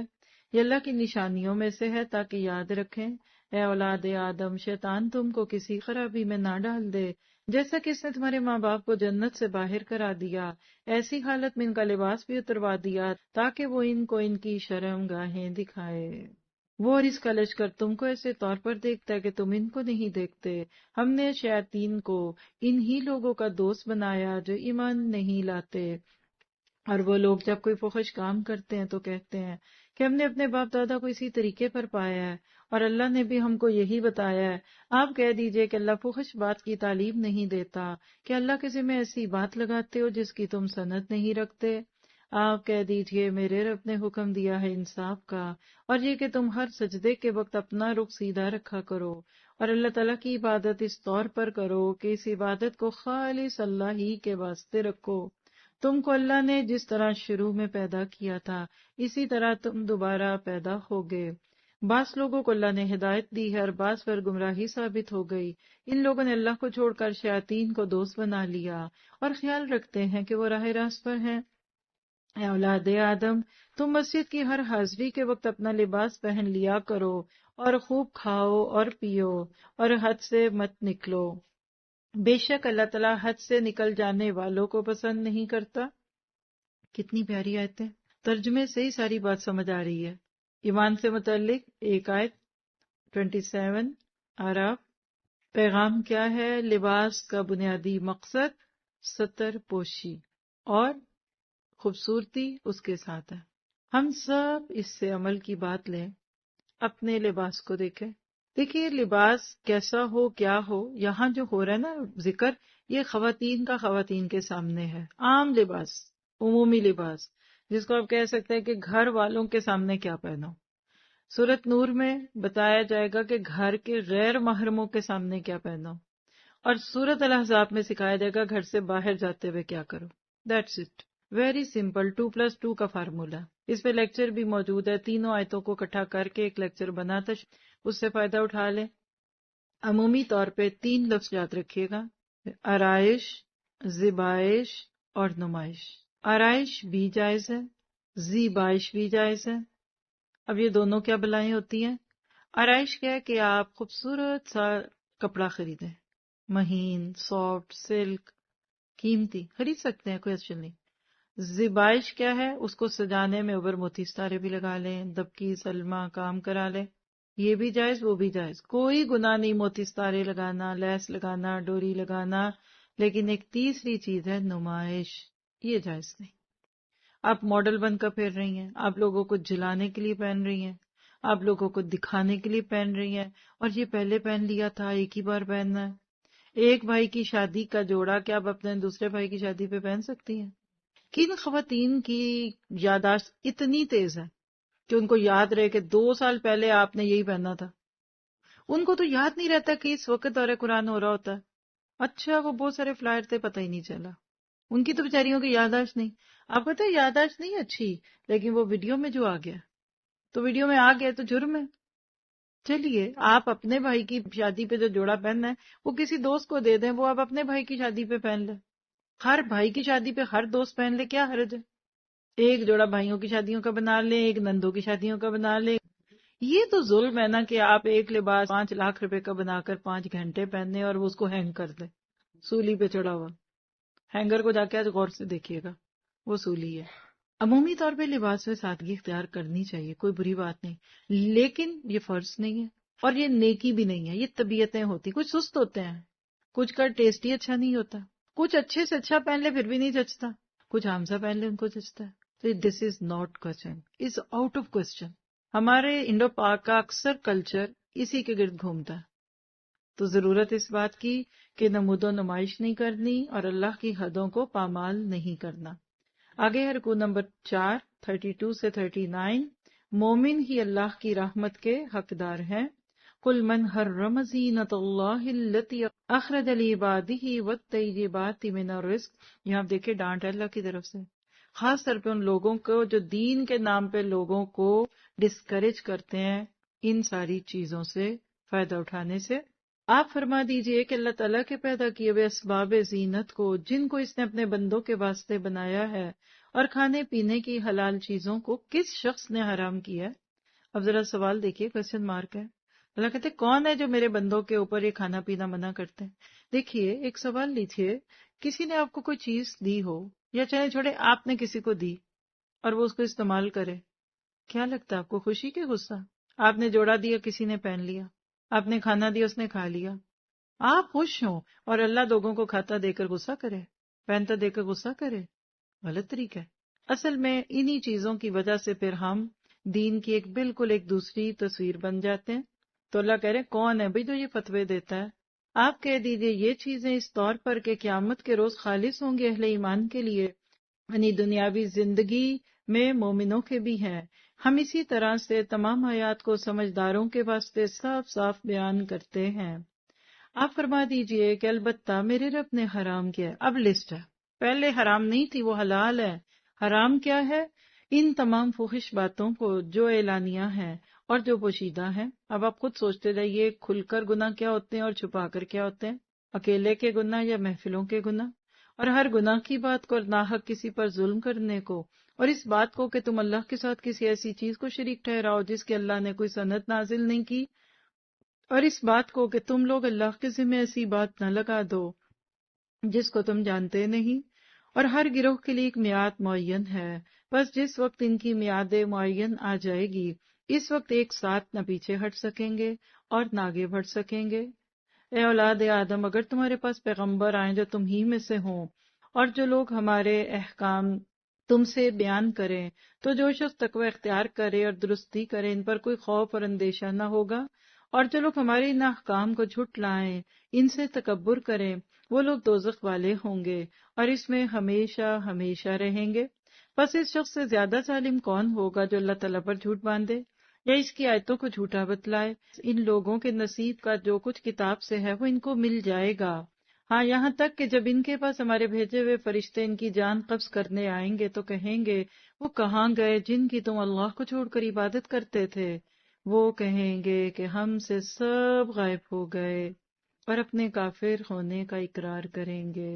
یہ اللہ کی نشانیوں میں سے ہے تاکہ یاد رکھیں. اے اولاد آدم شیطان تم کو کسی خرابی میں نہ ڈال دے، جیسا کہ اس نے تمہارے ماں باپ کو جنت سے باہر کرا دیا، ایسی حالت میں ان کا لباس بھی اتروا دیا تاکہ وہ ان کو ان کی شرم گاہیں دکھائے. وہ اور اس کا لشکر تم کو ایسے طور پر دیکھتا ہے کہ تم ان کو نہیں دیکھتے. ہم نے شیاطین کو انہی لوگوں کا دوست بنایا جو ایمان نہیں لاتے، اور وہ لوگ جب کوئی فحش کام کرتے ہیں تو کہتے ہیں کہ ہم نے اپنے باپ دادا کو اسی طریقے پر پایا ہے، اور اللہ نے بھی ہم کو یہی بتایا ہے. آپ کہہ دیجئے کہ اللہ فحش بات کی تعلیم نہیں دیتا، کہ اللہ کے ذمہ ایسی بات لگاتے ہو جس کی تم سند نہیں رکھتے. آپ کہہ دیجئے میرے رب نے حکم دیا ہے انصاف کا، اور یہ کہ تم ہر سجدے کے وقت اپنا رخ سیدھا رکھا کرو، اور اللہ تعالیٰ کی عبادت اس طور پر کرو کہ اس عبادت کو خالص اللہ ہی کے واسطے رکھو. تم کو اللہ نے جس طرح شروع میں پیدا کیا تھا اسی طرح تم دوبارہ پیدا ہوگے. بعض لوگوں کو اللہ نے ہدایت دی ہے اور بعض پر گمراہی ثابت ہو گئی. ان لوگوں نے اللہ کو چھوڑ کر شیاطین کو دوست بنا لیا اور خیال رکھتے ہیں کہ وہ راہ راست پر ہیں. اے اولاد آدم تم مسجد کی ہر حاضری کے وقت اپنا لباس پہن لیا کرو، اور خوب کھاؤ اور پیو، اور حد سے مت نکلو. بے شک اللہ تعالیٰ حد سے نکل جانے والوں کو پسند نہیں کرتا. کتنی پیاری آیتیں، ترجمے سے ہی ساری بات سمجھ آ رہی ہے. ایمان سے متعلق ایک آیت 27 آراف. پیغام کیا ہے؟ لباس کا بنیادی مقصد ستر پوشی اور خوبصورتی اس کے ساتھ ہے. ہم سب اس سے عمل کی بات لیں، اپنے لباس کو دیکھیں. دیکھیے لباس کیسا ہو کیا ہو، یہاں جو ہو رہا ہے نا ذکر، یہ خواتین کا خواتین کے سامنے ہے. عام لباس، عمومی لباس، جس کو آپ کہہ سکتے ہیں کہ گھر والوں کے سامنے کیا پہنو. سورۃ نور میں بتایا جائے گا کہ گھر کے غیر محرموں کے سامنے کیا پہنو، اور سورۃ الاحزاب میں سکھایا جائے گا گھر سے باہر جاتے ہوئے کیا کرو. دیٹس اٹ، ویری سمپل، 2+2 کا فارمولا. اس پہ لیکچر بھی موجود ہے، تینوں آیتوں کو اکٹھا کر کے ایک لیکچر بناتا، اس سے فائدہ اٹھا لیں. عمومی طور پہ 3 لفظ یاد رکھیے گا: آرائش، زیبائش اور نمائش. آرائش بھی جائز ہے، زیبائش بھی جائز ہے. اب یہ دونوں کیا بلائیں ہوتی ہیں؟ آرائش کیا ہے کہ آپ خوبصورت سا کپڑا خریدیں، مہین، سافٹ، سلک، قیمتی خرید سکتے ہیں، کوئی ایکشن نہیں. زیبائش کیا ہے؟ اس کو سجانے میں اوبر موتی ستارے بھی لگا لیں، دبکی سلما کام کرا لیں. یہ بھی جائز وہ بھی جائز، کوئی گناہ نہیں موتی ستارے لگانا، لیس لگانا، ڈوری لگانا، لیکن ایک تیسری چیز ہے نمائش، یہ جائز نہیں۔ آپ ماڈل بن کر پھر رہی ہیں، آپ لوگوں کو جلانے کے لیے پہن رہی ہیں، آپ لوگوں کو دکھانے کے لیے پہن رہی ہیں، اور یہ پہلے پہن لیا تھا ایک ہی بار پہننا ہے۔ ایک بھائی کی شادی کا جوڑا کیا آپ اپنے دوسرے بھائی کی شادی پہ پہن سکتی ہیں؟ کن خواتین کی یاداشت اتنی تیز ہے کہ ان کو یاد رہے کہ 2 سال پہلے آپ نے یہی پہنا تھا؟ ان کو تو یاد نہیں رہتا کہ اس وقت دورہ قرآن ہو رہا ہوتا ہے۔ اچھا وہ بہت سارے فلائر تھے، پتہ ہی نہیں چلا، ان کی تو بیچاریوں کی یاداشت نہیں۔ آپ پتہ ہے یاداشت نہیں اچھی، لیکن وہ ویڈیو میں جو آ گیا تو ویڈیو میں آ گیا تو جرم ہے۔ چلیے آپ اپنے بھائی کی شادی پہ جو جوڑا پہننا ہے وہ کسی دوست کو دے دیں، وہ آپ اپنے بھائی کی شادی پہ پہن لیں، ہر بھائی کی شادی پہ ہر دوست پہن لے، کیا حرج ہے؟ ایک جوڑا بھائیوں کی شادیوں کا بنا لیں، ایک نندوں کی شادیوں کا بنا لیں۔ یہ تو ظلم ہے نا کہ آپ ایک لباس 5 لاکھ روپے کا بنا کر 5 گھنٹے پہننے اور وہ اس کو ہینگ کر دیں، سولی پہ چڑھا ہوا۔ ہینگر کو جا کے آج غور سے دیکھیے گا، وہ سولی ہے۔ عمومی طور پہ لباس میں سادگی اختیار کرنی چاہیے، کوئی بری بات نہیں، لیکن یہ فرض نہیں ہے اور یہ نیکی بھی نہیں ہے، یہ طبیعتیں ہوتی، کچھ سست ہوتے ہیں، کچھ کا ٹیسٹ ہی اچھا نہیں ہوتا، کچھ اچھے سے اچھا پہن لے پھر بھی نہیں جچتا، کچھ عام سا پہن لے ان کو جچتا ہے۔ تو this is not question, is out of question. ہمارے انڈو پاک کا اکثر کلچر اسی کے گرد گھومتا ہے، تو ضرورت اس بات کی کہ نمود و نمائش نہیں کرنی اور اللہ کی حدوں کو پامال نہیں کرنا۔ آگے ہے رکوع نمبر 4 32 سے 39۔ مومن ہی اللہ کی رحمت کے حقدار ہیں۔ قل من حرم زینۃ اللہ التی اخرج لعبادہ والطیبات من الرزق۔ یہاں آپ دیکھیں ڈانٹ ہے اللہ کی طرف سے، خاص طور پہ ان لوگوں کو جو دین کے نام پہ لوگوں کو ڈسکریج کرتے ہیں ان ساری چیزوں سے فائدہ اٹھانے سے۔ آپ فرما دیجئے کہ اللہ تعالیٰ کے پیدا کیے ہوئے اسباب زینت کو، جن کو اس نے اپنے بندوں کے واسطے بنایا ہے، اور کھانے پینے کی حلال چیزوں کو کس شخص نے حرام کیا ہے؟ اب ذرا سوال دیکھیے، کوسچن مارک ہے۔ اللہ کہتے کون ہے جو میرے بندوں کے اوپر یہ کھانا پینا منع کرتے ہیں؟ دیکھیے ایک سوال لیجیے، کسی نے آپ کو کوئی چیز دی ہو، یا چاہے چھوڑے آپ نے کسی کو دی اور وہ اس کو استعمال کرے، کیا لگتا ہے آپ کو، خوشی کے غصہ؟ آپ نے جوڑا دیا کسی نے پہن لیا، آپ نے کھانا دیا اس نے کھا لیا، آپ خوش ہوں اور اللہ لوگوں کو کھاتا دے کر غصہ کرے، پہنتا دے کر غصہ کرے؟ غلط طریقہ ہے۔ اصل میں انہی چیزوں کی وجہ سے پھر ہم دین کی بالکل ایک دوسری تصویر بن جاتے ہیں۔ تو اللہ کہہ رہے ہیں کون ہے بھئی جو یہ فتوے دیتا ہے؟ آپ کہہ دیجئے یہ چیزیں اس طور پر کہ قیامت کے روز خالص ہوں گے اہل ایمان کے لیے، یعنی دنیاوی زندگی میں مومنوں کے بھی ہیں۔ ہم اسی طرح سے تمام آیات کو سمجھداروں کے واسطے صاف صاف بیان کرتے ہیں۔ آپ فرما دیجئے کہ البتہ میرے رب نے حرام کیا ہے، اب لسٹ ہے، پہلے حرام نہیں تھی وہ حلال ہے۔ حرام کیا ہے؟ ان تمام فحش باتوں کو جو اعلانیہ ہیں اور جو پوشیدہ ہیں۔ اب آپ خود سوچتے رہیے کھل کر گناہ کیا ہوتے ہیں اور چھپا کر کیا ہوتے ہیں، اکیلے کے گناہ یا محفلوں کے گناہ، اور ہر گناہ کی بات کو اور ناحق کسی پر ظلم کرنے کو، اور اس بات کو کہ تم اللہ کے ساتھ کسی ایسی چیز کو شریک ٹھہراؤ جس کے اللہ نے کوئی سند نازل نہیں کی، اور اس بات کو کہ تم لوگ اللہ کے ذمہ ایسی بات نہ لگا دو جس کو تم جانتے نہیں، اور ہر گروہ کے لیے ایک میعاد معین ہے، بس جس وقت ان کی میعاد معین آ جائے گی اس وقت ایک ساتھ نہ پیچھے ہٹ سکیں گے اور نہ آگے بڑھ سکیں گے۔ اے اولاد آدم، اگر تمہارے پاس پیغمبر آئیں جو تم ہی میں سے ہوں، اور جو لوگ ہمارے احکام تم سے بیان کریں، تو جو شخص تقوی اختیار کرے اور درستی کرے ان پر کوئی خوف اور اندیشہ نہ ہوگا، اور جو لوگ ہمارے ان احکام کو جھٹلائیں، ان سے تکبر کریں، وہ لوگ دوزخ والے ہوں گے اور اس میں ہمیشہ ہمیشہ رہیں گے۔ پس اس شخص سے زیادہ ظالم کون ہوگا جو اللہ تعالیٰ پر جھوٹ باندھے یا اس کی آیتوں کو جھوٹا بتلائے؟ ان لوگوں کے نصیب کا جو کچھ کتاب سے ہے وہ ان کو مل جائے گا، ہاں یہاں تک کہ جب ان کے پاس ہمارے بھیجے ہوئے فرشتے ان کی جان قبض کرنے آئیں گے تو کہیں گے وہ کہاں گئے جن کی تم اللہ کو چھوڑ کر عبادت کرتے تھے؟ وہ کہیں گے کہ ہم سے سب غائب ہو گئے، اور اپنے کافر ہونے کا اقرار کریں گے۔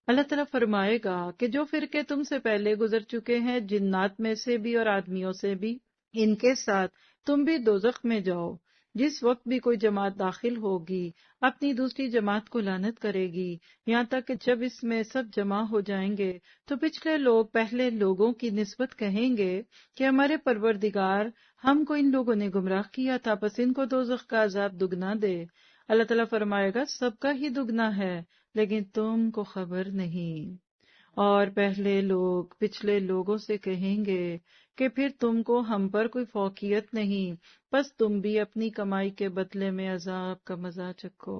اللہ تعالیٰ فرمائے گا کہ جو فرقے تم سے پہلے گزر چکے ہیں جنات میں سے بھی اور آدمیوں سے بھی، ان کے ساتھ تم بھی دوزخ میں جاؤ۔ جس وقت بھی کوئی جماعت داخل ہوگی اپنی دوسری جماعت کو لعنت کرے گی، یہاں تک کہ جب اس میں سب جمع ہو جائیں گے تو پچھلے لوگ پہلے لوگوں کی نسبت کہیں گے کہ ہمارے پروردگار ہم کو ان لوگوں نے گمراہ کیا تھا، پس ان کو دوزخ کا عذاب دگنا دے۔ اللہ تعالیٰ فرمائے گا سب کا ہی دگنا ہے، لیکن تم کو خبر نہیں۔ اور پہلے لوگ پچھلے لوگوں سے کہیں گے کہ پھر تم کو ہم پر کوئی فوقیت نہیں، بس تم بھی اپنی کمائی کے بدلے میں عذاب کا مزہ چکھو۔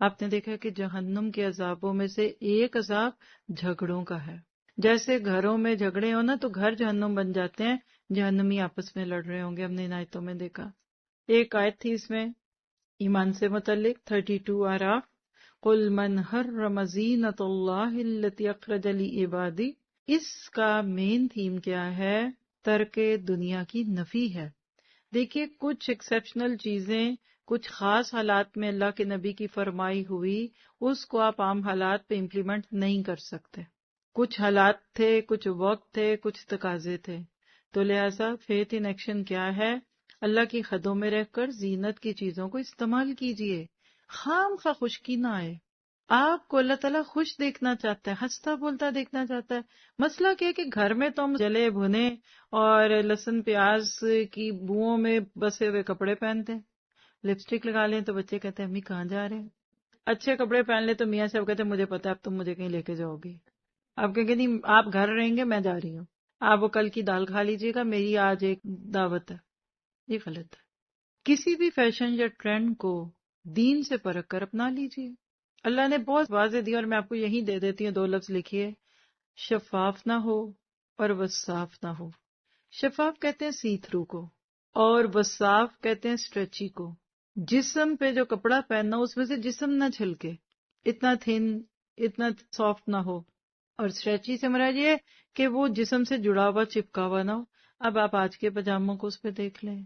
آپ نے دیکھا کہ جہنم کے عذابوں میں سے ایک عذاب جھگڑوں کا ہے۔ جیسے گھروں میں جھگڑے ہو نا تو گھر جہنم بن جاتے ہیں، جہنمی آپس میں لڑ رہے ہوں گے، ہم نے ان آیتوں میں دیکھا۔ ایک آیت تھی اس میں ایمان سے متعلق 32 آراف، قل من حرم زینۃ اللہ التی اخرج لعبادی۔ اس کا مین تھیم کیا ہے؟ ترک دنیا کی نفی ہے۔ دیکھیے کچھ ایکسیپشنل چیزیں کچھ خاص حالات میں اللہ کے نبی کی فرمائی ہوئی، اس کو آپ عام حالات پہ امپلیمنٹ نہیں کر سکتے۔ کچھ حالات تھے، کچھ وقت تھے، کچھ تقاضے تھے، تو لہٰذا فیتھ ان ایکشن کیا ہے؟ اللہ کی حدوں میں رہ کر زینت کی چیزوں کو استعمال کیجیے، خام خواہ خشکی نہ آئے۔ آپ کو اللہ تعالیٰ خوش دیکھنا چاہتا ہے، ہنستا بولتا دیکھنا چاہتا ہے۔ مسئلہ کیا ہے کہ گھر میں تو ہم جلے بھنے اور لہسن پیاز کی بوؤں میں بسے ہوئے کپڑے پہنتے ہیں، لپسٹک لگا لیں تو بچے کہتے ہیں امی کہاں جا رہے ہیں، اچھے کپڑے پہن لیں تو میاں صاحب کہتے ہیں مجھے پتا ہے اب تم مجھے کہیں لے کے جاؤ گی۔ آپ کہیں گے نہیں آپ گھر رہیں گے میں جا رہی ہوں، آپ وہ کل کی دال کھا لیجیے گا، میری آج ایک دعوت ہے۔ یہ غلط ہے۔ کسی بھی فیشن یا ٹرینڈ کو دین سے پرکھ کر اپنا لیجیے۔ اللہ نے بہت واضح دیا اور میں آپ کو یہی دے دیتی ہوں، 2 لفظ لکھیے، شفاف نہ ہو اور وصاف نہ ہو۔ شفاف کہتے ہیں سی تھرو کو، اور وصاف کہتے ہیں اسٹریچی کو۔ جسم پہ جو کپڑا پہننا اس میں سے جسم نہ چھلکے، اتنا تھن اتنا سافٹ نہ ہو، اور اسٹریچی سے مراد یہ کہ وہ جسم سے جڑا ہوا چپکا ہوا نہ ہو۔ اب آپ آج کے پاجاموں کو اس پہ دیکھ لیں،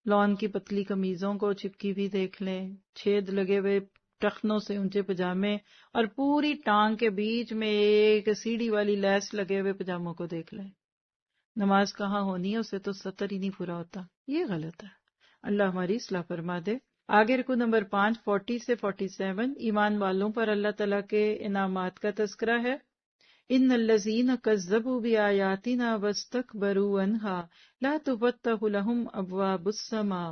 لان کی پتلی قمیضوں کو چپکی بھی دیکھ لیں، چھید لگے ہوئے ٹخنوں سے اونچے پجامے، اور پوری ٹانگ کے بیچ میں ایک سیڑھی والی لیس لگے ہوئے پجاموں کو دیکھ لیں۔ نماز کہاں ہونی ہے، اسے تو سطر ہی نہیں پورا ہوتا۔ یہ غلط ہے، اللہ ہماری اصلاح فرما دے۔ آگے رکو نمبر 5 40 سے 47 ایمان والوں پر اللہ تعالیٰ کے انعامات کا تذکرہ ہے۔ ان الذین کذبوا بآیاتنا واستکبروا عنہا لا تفتح لهم ابواب السماء۔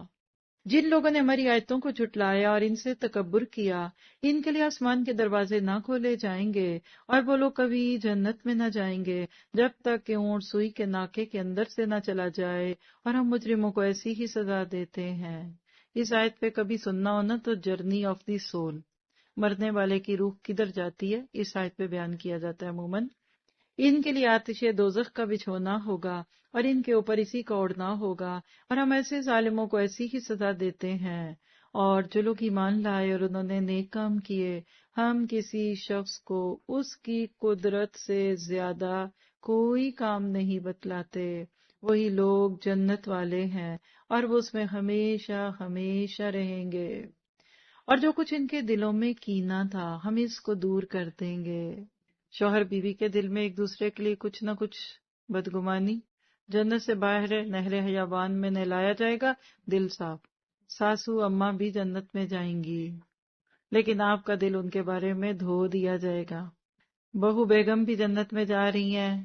جن لوگوں نے ہماری آیتوں کو جھٹلایا اور ان سے تکبر کیا، ان کے لیے آسمان کے دروازے نہ کھولے جائیں گے، اور وہ لوگ کبھی جنت میں نہ جائیں گے جب تک کہ اونٹ سوئی کے ناکے کے اندر سے نہ چلا جائے، اور ہم مجرموں کو ایسی ہی سزا دیتے ہیں۔ اس آیت پہ کبھی سننا ہونا تو جرنی آف دی سول، مرنے والے کی روح کدھر جاتی ہے، اس آیت پہ بیان کیا جاتا ہے عموماً۔ ان کے لیے آتش دوزخ کا بچھونا ہوگا اور ان کے اوپر اسی کا اوڑھنا ہوگا، اور ہم ایسے ظالموں کو ایسی ہی سزا دیتے ہیں۔ اور جو لوگ ایمان لائے اور انہوں نے نیک کام کیے، ہم کسی شخص کو اس کی قدرت سے زیادہ کوئی کام نہیں بتلاتے، وہی لوگ جنت والے ہیں اور وہ اس میں ہمیشہ ہمیشہ رہیں گے۔ اور جو کچھ ان کے دلوں میں کینہ تھا ہم اس کو دور کر دیں گے۔ شوہر بیوی کے دل میں ایک دوسرے کے لیے کچھ نہ کچھ بدگمانی، جنت سے باہر نہر حیوان میں نہلایا جائے گا، دل صاف۔ ساسو اماں بھی جنت میں جائیں گی، لیکن آپ کا دل ان کے بارے میں دھو دیا جائے گا۔ بہو بیگم بھی جنت میں جا رہی ہیں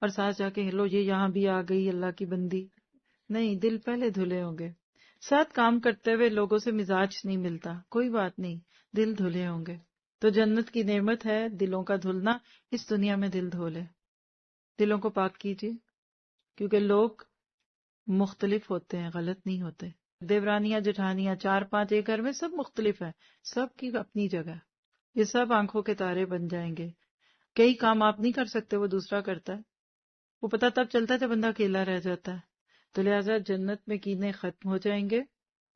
اور ساس جا کے ہلو یہ یہاں بھی آ گئی اللہ کی بندی، نہیں، دل پہلے دھلے ہوں گے۔ ساتھ کام کرتے ہوئے لوگوں سے مزاج نہیں ملتا، کوئی بات نہیں، دل دھلے ہوں گے۔ تو جنت کی نعمت ہے دلوں کا دھلنا، اس دنیا میں دل دھو لے، دلوں کو پاک کیجیے، کیونکہ لوگ مختلف ہوتے ہیں، غلط نہیں ہوتے۔ دیورانیاں جٹھانیاں 4-5 ایک گھر میں سب مختلف ہیں، سب کی اپنی جگہ، یہ سب آنکھوں کے تارے بن جائیں گے۔ کئی کام آپ نہیں کر سکتے، وہ دوسرا کرتا ہے، وہ پتہ تب چلتا ہے جب بندہ اکیلا رہ جاتا ہے۔ تو لہٰذا جنت میں کینے ختم ہو جائیں گے،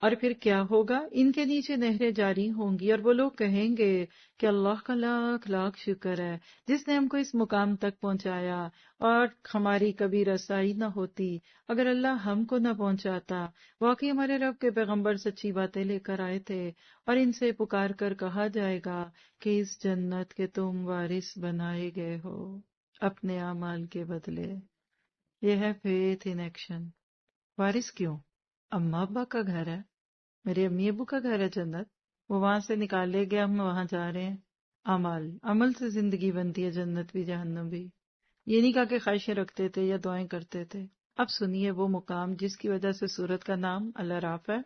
اور پھر کیا ہوگا؟ ان کے نیچے نہریں جاری ہوں گی، اور وہ لوگ کہیں گے کہ اللہ کا لاکھ لاکھ شکر ہے جس نے ہم کو اس مقام تک پہنچایا، اور ہماری کبھی رسائی نہ ہوتی اگر اللہ ہم کو نہ پہنچاتا۔ واقعی ہمارے رب کے پیغمبر سچی باتیں لے کر آئے تھے، اور ان سے پکار کر کہا جائے گا کہ اس جنت کے تم وارث بنائے گئے ہو اپنے اعمال کے بدلے۔ یہ ہے فیتھ ان ایکشن۔ وارث کیوں؟ اماں ابا کا گھر ہے، میرے امی ابو کا گھر ہے جنت، وہ وہاں سے نکالے گئے، ہم وہاں جا رہے ہیں۔ عمل سے زندگی بنتی ہے، جنت بھی جہنم بھی۔ یہ نہیں کہا کہ خواہشیں رکھتے تھے یا دعائیں کرتے تھے، اب سنیے وہ مقام جس کی وجہ سے سورت کا نام الاعراف ہے۔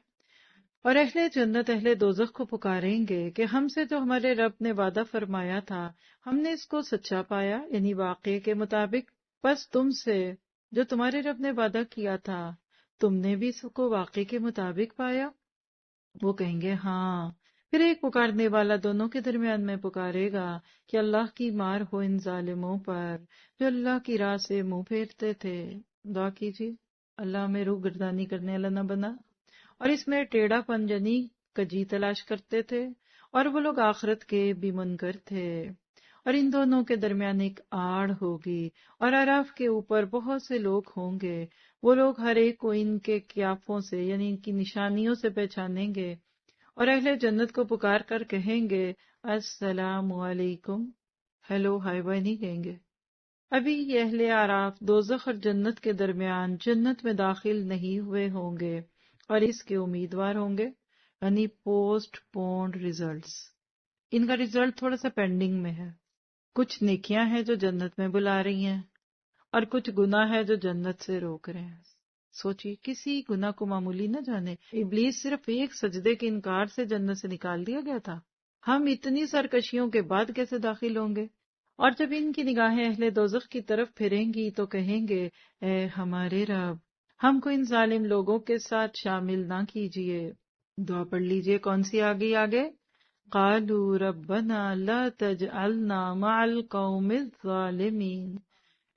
اور اہل جنت اہل دوزخ کو پکاریں گے کہ ہم سے جو ہمارے رب نے وعدہ فرمایا تھا ہم نے اس کو سچا پایا، یعنی واقعے کے مطابق۔ پس تم سے جو تمہارے رب نے وعدہ کیا تھا تم نے بھی اس کو واقعے کے مطابق پایا؟ وہ کہیں گے ہاں۔ پھر ایک پکارنے والا دونوں کے درمیان میں پکارے گا کہ اللہ کی مار ہو ان ظالموں پر جو اللہ کی راہ سے منہ پھیرتے تھے۔ دعا کیجیے اللہ ہمیں روح گردانی کرنے والا نہ بنا، اور اس میں ٹیڑھا پن یعنی کجی تلاش کرتے تھے، اور وہ لوگ آخرت کے بھی منکر تھے۔ اور ان دونوں کے درمیان ایک آڑ ہوگی، اور اعراف کے اوپر بہت سے لوگ ہوں گے۔ وہ لوگ ہر ایک کو ان کے قیافوں سے یعنی ان کی نشانیوں سے پہچانیں گے، اور اہل جنت کو پکار کر کہیں گے السلام علیکم، ہیلو ہائی بائی نہیں کہیں گے۔ ابھی یہ اہل اعراف دوزخ اور جنت کے درمیان جنت میں داخل نہیں ہوئے ہوں گے اور اس کے امیدوار ہوں گے، یعنی پوسٹ پونڈ ریزلٹس۔ ان کا ریزلٹ تھوڑا سا پینڈنگ میں ہے۔ کچھ نیکیاں ہیں جو جنت میں بلا رہی ہیں، اور کچھ گناہ ہے جو جنت سے روک رہے ہیں۔ سوچیے کسی گناہ کو معمولی نہ جانے، ابلیس صرف ایک سجدے کے انکار سے جنت سے نکال دیا گیا تھا، ہم اتنی سرکشیوں کے بعد کیسے داخل ہوں گے؟ اور جب ان کی نگاہیں اہل دوزخ کی طرف پھریں گی تو کہیں گے اے ہمارے رب، ہم کو ان ظالم لوگوں کے ساتھ شامل نہ کیجیے۔ دعا پڑھ لیجیے، کون سی آگے؟ قالوا ربنا لا تجعلنا مع القوم الظالمین،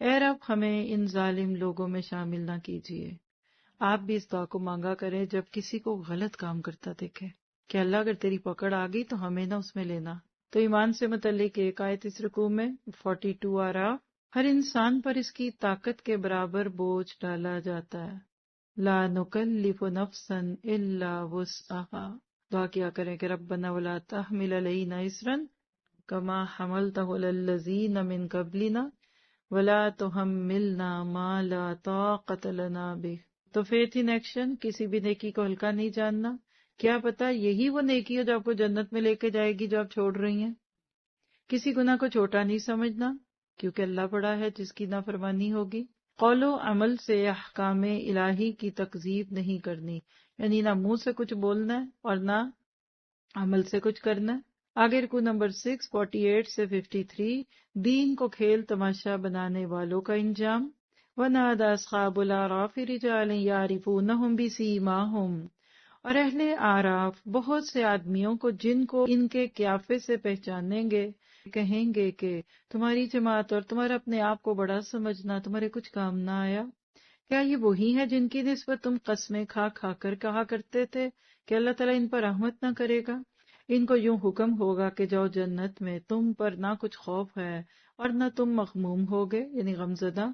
اے رب ہمیں ان ظالم لوگوں میں شامل نہ کیجیے۔ آپ بھی اس دعا کو مانگا کریں جب کسی کو غلط کام کرتا دیکھے کہ اللہ اگر تیری پکڑ آ گئی تو ہمیں نہ اس میں لینا۔ تو ایمان سے متعلق ایک آیت اس رکوع میں 42 آ رہا، ہر انسان پر اس کی طاقت کے برابر بوجھ ڈالا جاتا ہے، لا نکلف نفسا الا وسعها۔ دعا کیا کریں کہ ربنا ولا تحمل علینا اصرا کما حملته علی الذین من قبلنا ولا تحملنا ما لا طاقت لنا به۔ تو فیتھ ان ایکشن، کسی بھی نیکی کو ہلکا نہیں جاننا، کیا پتا یہی وہ نیکی ہو جو آپ کو جنت میں لے کے جائے گی جو آپ چھوڑ رہی ہیں۔ کسی گناہ کو چھوٹا نہیں سمجھنا کیونکہ اللہ بڑا ہے جس کی نافرمانی ہوگی۔ قول و عمل سے احکام الہی کی تکذیب نہیں کرنی، یعنی نہ منہ سے کچھ بولنا ہے اور نہ عمل سے کچھ کرنا ہے۔ آگے رکوع نمبر 48 سے 53، دین کو کھیل تماشا بنانے والوں کا انجام۔ وَنَادَى أَصْحَابُ الْأَعْرَافِ رِجَالًا يَعْرِفُونَهُمْ بِسِيمَاهُمْ، اور اہل اعراف بہت سے آدمیوں کو جن کو ان کے قیافے سے پہچانیں گے، کہیں گے کہ تمہاری جماعت اور تمہارا اپنے آپ کو بڑا سمجھنا تمہارے کچھ کام نہ آیا۔ کیا یہ وہی ہیں جن کی نسبت تم قسمیں کھا کھا کر کہا کرتے تھے کہ اللہ تعالیٰ ان پر رحمت نہ کرے گا؟ ان کو یوں حکم ہوگا کہ جاؤ جنت میں، تم پر نہ کچھ خوف ہے اور نہ تم مغموم ہوگے یعنی غمزدہ۔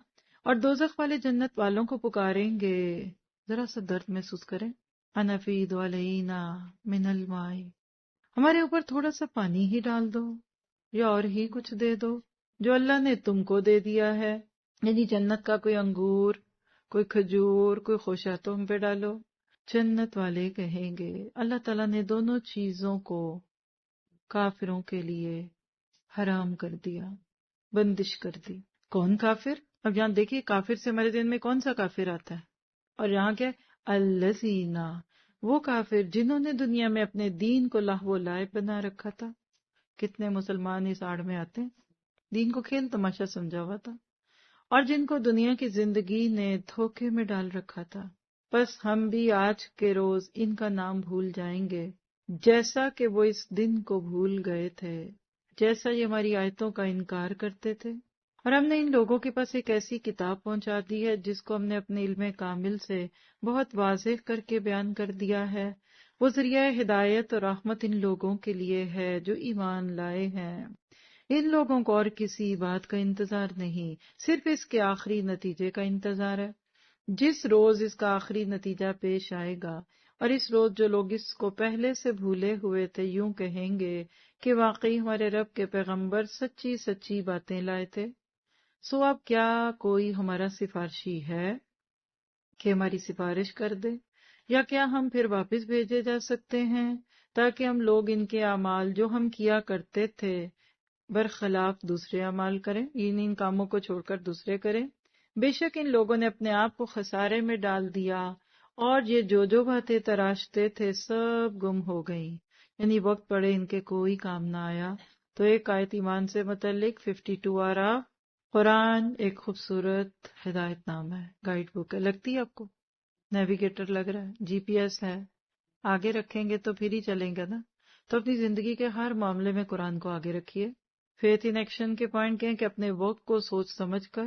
اور دوزخ والے جنت والوں کو پکاریں گے، ذرا سا درد محسوس کریں، انفید علینا من الماء، ہمارے اوپر تھوڑا سا پانی ہی ڈال دو یا اور ہی کچھ دے دو جو اللہ نے تم کو دے دیا ہے، یعنی جنت کا کوئی انگور، کوئی کھجور، کوئی خوشا تو ہم پہ ڈالو۔ جنت والے کہیں گے اللہ تعالیٰ نے دونوں چیزوں کو کافروں کے لیے حرام کر دیا، بندش کر دی۔ کون کافر؟ اب یہاں دیکھیے کافر سے ہمارے دین میں کون سا کافر آتا ہے، اور یہاں کیا الذین، وہ کافر جنہوں نے دنیا میں اپنے دین کو لہو و لعب بنا رکھا تھا۔ کتنے مسلمان اس آڑ میں آتے ہیں، دین کو کھیل تماشا سمجھا ہوا تھا، اور جن کو دنیا کی زندگی نے دھوکے میں ڈال رکھا تھا۔ بس ہم بھی آج کے روز ان کا نام بھول جائیں گے جیسا کہ وہ اس دن کو بھول گئے تھے، جیسا یہ ہماری آیتوں کا انکار کرتے تھے۔ اور ہم نے ان لوگوں کے پاس ایک ایسی کتاب پہنچا دی ہے جس کو ہم نے اپنے علم کامل سے بہت واضح کر کے بیان کر دیا ہے۔ وہ ذریعہ ہدایت اور رحمت ان لوگوں کے لیے ہے جو ایمان لائے ہیں۔ ان لوگوں کو اور کسی بات کا انتظار نہیں، صرف اس کے آخری نتیجے کا انتظار ہے۔ جس روز اس کا آخری نتیجہ پیش آئے گا، اور اس روز جو لوگ اس کو پہلے سے بھولے ہوئے تھے یوں کہیں گے کہ واقعی ہمارے رب کے پیغمبر سچی سچی باتیں لائے تھے۔ سو اب کیا کوئی ہمارا سفارشی ہے کہ ہماری سفارش کر دے، یا کیا ہم پھر واپس بھیجے جا سکتے ہیں تاکہ ہم لوگ ان کے اعمال جو ہم کیا کرتے تھے برخلاف دوسرے اعمال کریں، ان کاموں کو چھوڑ کر دوسرے کریں؟ بے شک ان لوگوں نے اپنے آپ کو خسارے میں ڈال دیا، اور یہ جو باتیں تراشتے تھے سب گم ہو گئیں، یعنی وقت پڑے ان کے کوئی کام نہ آیا۔ تو ایک آیت ایمان سے متعلق 52 آراف۔ قرآن ایک خوبصورت ہدایت نامہ ہے، گائیڈ بک ہے، لگتی ہے آپ کو؟ نیویگیٹر لگ رہا ہے، جی پی ایس ہے، آگے رکھیں گے تو پھر ہی چلیں گے نا۔ تو اپنی زندگی کے ہر معاملے میں قرآن کو آگے رکھیے۔ فیتھ ان ایکشن کے پوائنٹ کہیں کہ اپنے وقت کو سوچ سمجھ کر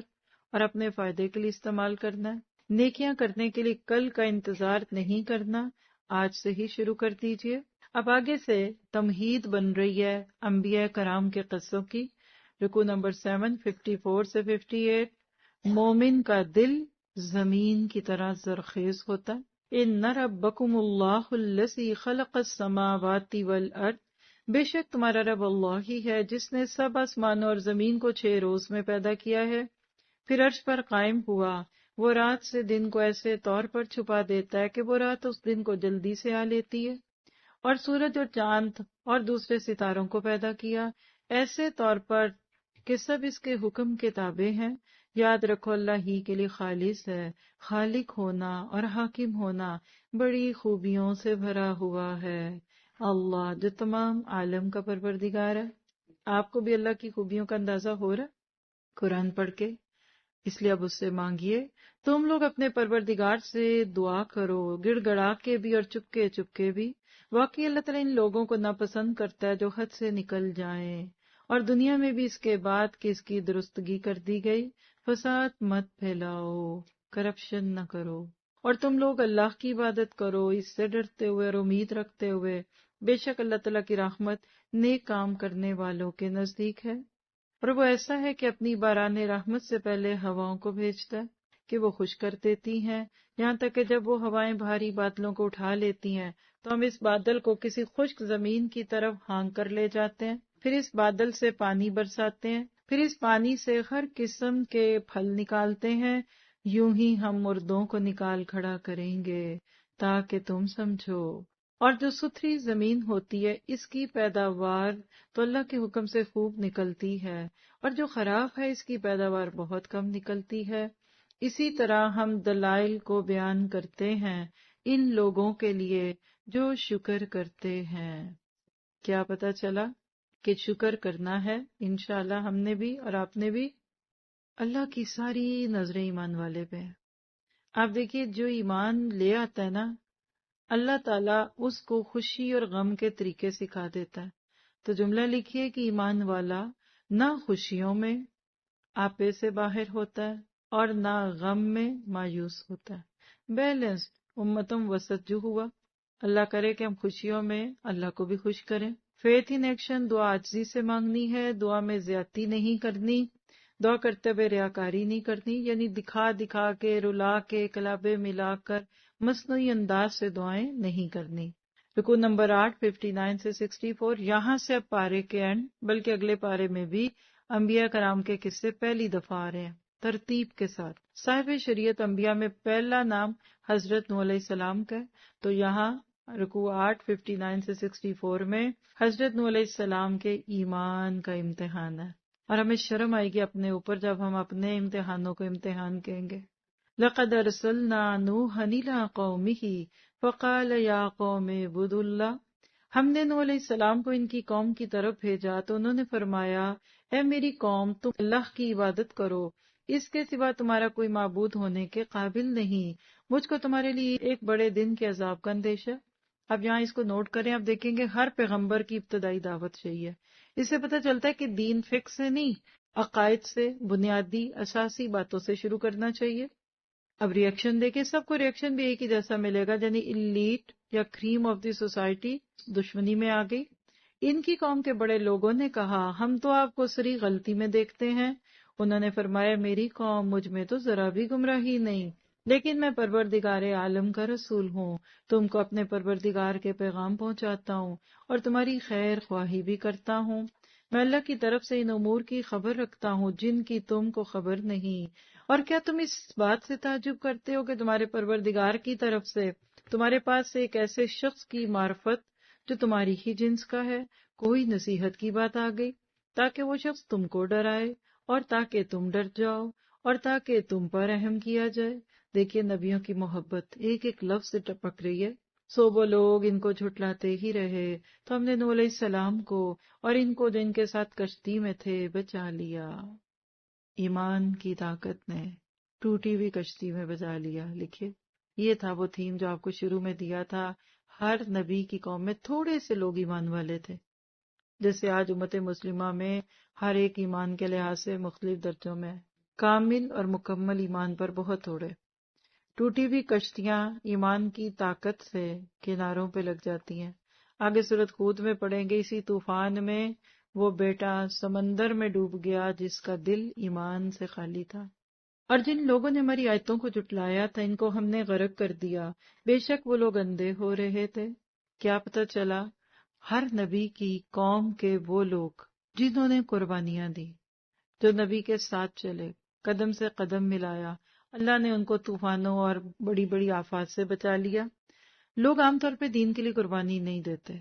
اور اپنے فائدے کے لیے استعمال کرنا ہے۔ نیکیاں کرنے کے لیے کل کا انتظار نہیں کرنا، آج سے ہی شروع کر دیجیے۔ اب آگے سے تمہید بن رہی ہے انبیاء کرام کے قصوں کی۔ رکوع نمبر 7 54 سے 58۔ مومن کا دل زمین کی طرح زرخیز ہوتا ہے۔ ان ربکم اللہ الذی خلق السماوات والارض، بے شک تمہارا رب اللہ ہی ہے جس نے سب آسمانوں اور زمین کو 6 روز میں پیدا کیا ہے، پھر عرش پر قائم ہوا۔ وہ رات سے دن کو ایسے طور پر چھپا دیتا ہے کہ وہ رات اس دن کو جلدی سے آ لیتی ہے، اور سورج اور چاند اور دوسرے ستاروں کو پیدا کیا ایسے طور پر کہ سب اس کے حکم کے تابع ہیں۔ یاد رکھو اللہ ہی کے لیے خالص ہے، خالق ہونا اور حاکم ہونا بڑی خوبیوں سے بھرا ہوا ہے۔ اللہ جو تمام عالم کا پروردگار ہے۔ آپ کو بھی اللہ کی خوبیوں کا اندازہ ہو رہا ہے قرآن پڑھ کے؟ اس لیے اب اس سے مانگیے۔ تم لوگ اپنے پروردگار سے دعا کرو، گڑ گڑا کے بھی اور چپکے چپکے بھی۔ واقعی اللہ تعالیٰ ان لوگوں کو ناپسند کرتا ہے جو حد سے نکل جائیں، اور دنیا میں بھی اس کے بعد کہ اس کی درستگی کر دی گئی۔ فساد مت پھیلاؤ، کرپشن نہ کرو، اور تم لوگ اللہ کی عبادت کرو اس سے ڈرتے ہوئے اور امید رکھتے ہوئے، بے شک اللہ تعالیٰ کی رحمت نیک کام کرنے والوں کے نزدیک ہے۔ اور وہ ایسا ہے کہ اپنی باران رحمت سے پہلے ہواؤں کو بھیجتا ہے کہ وہ خشک کر دیتی ہیں، یہاں تک کہ جب وہ ہوائیں بھاری بادلوں کو اٹھا لیتی ہیں تو ہم اس بادل کو کسی خشک زمین کی طرف ہانک کر لے جاتے ہیں، پھر اس بادل سے پانی برساتے ہیں، پھر اس پانی سے ہر قسم کے پھل نکالتے ہیں، یوں ہی ہم مردوں کو نکال کھڑا کریں گے تاکہ تم سمجھو۔ اور جو ستھری زمین ہوتی ہے اس کی پیداوار تو اللہ کے حکم سے خوب نکلتی ہے، اور جو خراب ہے اس کی پیداوار بہت کم نکلتی ہے۔ اسی طرح ہم دلائل کو بیان کرتے ہیں ان لوگوں کے لیے جو شکر کرتے ہیں۔ کیا پتہ چلا کہ شکر کرنا ہے؟ انشاءاللہ ہم نے بھی اور آپ نے بھی۔ اللہ کی ساری نظریں ایمان والے پہ ہیں۔ آپ دیکھیے جو ایمان لے آتا ہے نا، اللہ تعالیٰ اس کو خوشی اور غم کے طریقے سکھا دیتا ہے۔ تو جملہ لکھیے کہ ایمان والا نہ خوشیوں میں آپے سے باہر ہوتا ہے اور نہ غم میں مایوس ہوتا ہے، بیلنسڈ امتم وسط جو ہوا۔ اللہ کرے کہ ہم خوشیوں میں اللہ کو بھی خوش کریں۔ فیتھ ان ایکشن، دعا عاجزی سے مانگنی ہے، دعا میں زیادتی نہیں کرنی، دعا کرتے ہوئے ریاکاری نہیں کرنی، یعنی دکھا دکھا کے رلا کے کلابے ملا کر مصنوعی انداز سے دعائیں نہیں کرنی۔ رکوع نمبر 8 59 سے 64۔ یہاں سے اب پارے کے اینڈ بلکہ اگلے پارے میں بھی انبیاء کرام کے قصے پہلی دفعہ آ رہے ہیں ترتیب کے ساتھ۔ صاحب شریعت انبیاء میں پہلا نام حضرت نوح علیہ السلام کا ہے، تو یہاں رکوع 8 59 سے 64 میں حضرت نوح علیہ السلام کے ایمان کا امتحان ہے، اور ہمیں شرم آئے گی اپنے اوپر جب ہم اپنے امتحانوں کو امتحان کہیں گے۔ لَقَدْ أَرْسَلْنَا نُوحًا إِلَىٰ قَوْمِهِ فَقَالَ يَا قَوْمِ اعْبُدُوا اللَّهَ۔ ہم نے نوح علیہ السلام کو ان کی قوم کی طرف بھیجا تو انہوں نے فرمایا، اے میری قوم تم اللہ کی عبادت کرو، اس کے سوا تمہارا کوئی معبود ہونے کے قابل نہیں، مجھ کو تمہارے لیے ایک بڑے دن کے عذاب کا اندیشہ۔ اب یہاں اس کو نوٹ کریں، آپ دیکھیں گے ہر پیغمبر کی ابتدائی دعوت چاہیے۔ اس سے پتہ چلتا ہے کہ دین فکس سے نہیں، عقائد سے، بنیادی اساسی باتوں سے شروع کرنا چاہیے۔ اب ریئیکشن دیکھیں، سب کو ریئیکشن بھی ایک ہی جیسا ملے گا، یعنی ایلیٹ یا کریم آف دی سوسائٹی دشمنی میں آ گئی۔ ان کی قوم کے بڑے لوگوں نے کہا، ہم تو آپ کو سری غلطی میں دیکھتے ہیں۔ انہوں نے فرمایا، میری قوم مجھ میں تو ذرا بھی گمراہی نہیں، لیکن میں پروردگار عالم کا رسول ہوں، تم کو اپنے پروردگار کے پیغام پہنچاتا ہوں اور تمہاری خیر خواہی بھی کرتا ہوں۔ میں اللہ کی طرف سے ان امور کی خبر رکھتا ہوں جن کی تم کو خبر نہیں۔ اور کیا تم اس بات سے تعجب کرتے ہو کہ تمہارے پروردگار کی طرف سے تمہارے پاس سے ایک ایسے شخص کی معرفت جو تمہاری ہی جنس کا ہے کوئی نصیحت کی بات آ گئی، تاکہ وہ شخص تم کو ڈرائے اور تاکہ تم ڈر جاؤ، اور تاکہ تم پر رحم کیا جائے۔ دیکھیے نبیوں کی محبت ایک ایک لفظ سے ٹپک رہی ہے۔ سو وہ لوگ ان کو جھٹلاتے ہی رہے تو ہم نے نوح علیہ السلام کو اور ان کو جو ان کے ساتھ کشتی میں تھے بچا لیا۔ ایمان کی طاقت نے ٹوٹی ہوئی کشتی میں بچا لیا۔ لکھیے یہ تھا وہ تھیم جو آپ کو شروع میں دیا تھا۔ ہر نبی کی قوم میں تھوڑے سے لوگ ایمان والے تھے، جیسے آج امت مسلمہ میں ہر ایک ایمان کے لحاظ سے مختلف درجوں میں کامل اور مکمل ایمان پر بہت تھوڑے۔ ٹوٹی ہوئی کشتیاں ایمان کی طاقت سے کناروں پہ لگ جاتی ہیں۔ آگے سورۃ ہود میں پڑھیں گے، اسی طوفان میں وہ بیٹا سمندر میں ڈوب گیا جس کا دل ایمان سے خالی تھا۔ اور جن لوگوں نے ہماری آیتوں کو جھٹلایا تھا ان کو ہم نے غرق کر دیا، بے شک وہ لوگ اندھے ہو رہے تھے۔ کیا پتہ چلا؟ ہر نبی کی قوم کے وہ لوگ جنہوں نے قربانیاں دی، جو نبی کے ساتھ چلے، قدم سے قدم ملایا، اللہ نے ان کو طوفانوں اور بڑی بڑی آفات سے بچا لیا۔ لوگ عام طور پہ دین کے لیے قربانی نہیں دیتے،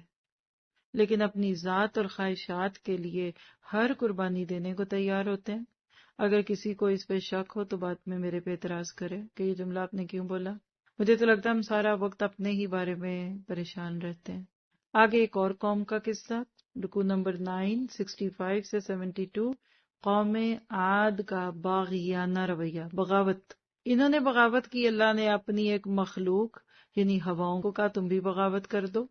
لیکن اپنی ذات اور خواہشات کے لیے ہر قربانی دینے کو تیار ہوتے ہیں۔ اگر کسی کو اس پہ شک ہو تو بعد میں میرے پہ اعتراض کرے کہ یہ جملہ آپ نے کیوں بولا۔ مجھے تو لگتا ہے ہم سارا وقت اپنے ہی بارے میں پریشان رہتے ہیں۔ آگے ایک اور قوم کا قصہ، رکوع نمبر 9 65 سے 72۔ قوم عاد کا باغیانہ رویہ، بغاوت۔ انہوں نے بغاوت کی، اللہ نے اپنی ایک مخلوق یعنی ہواؤں کو کہا تم بھی بغاوت کر دو۔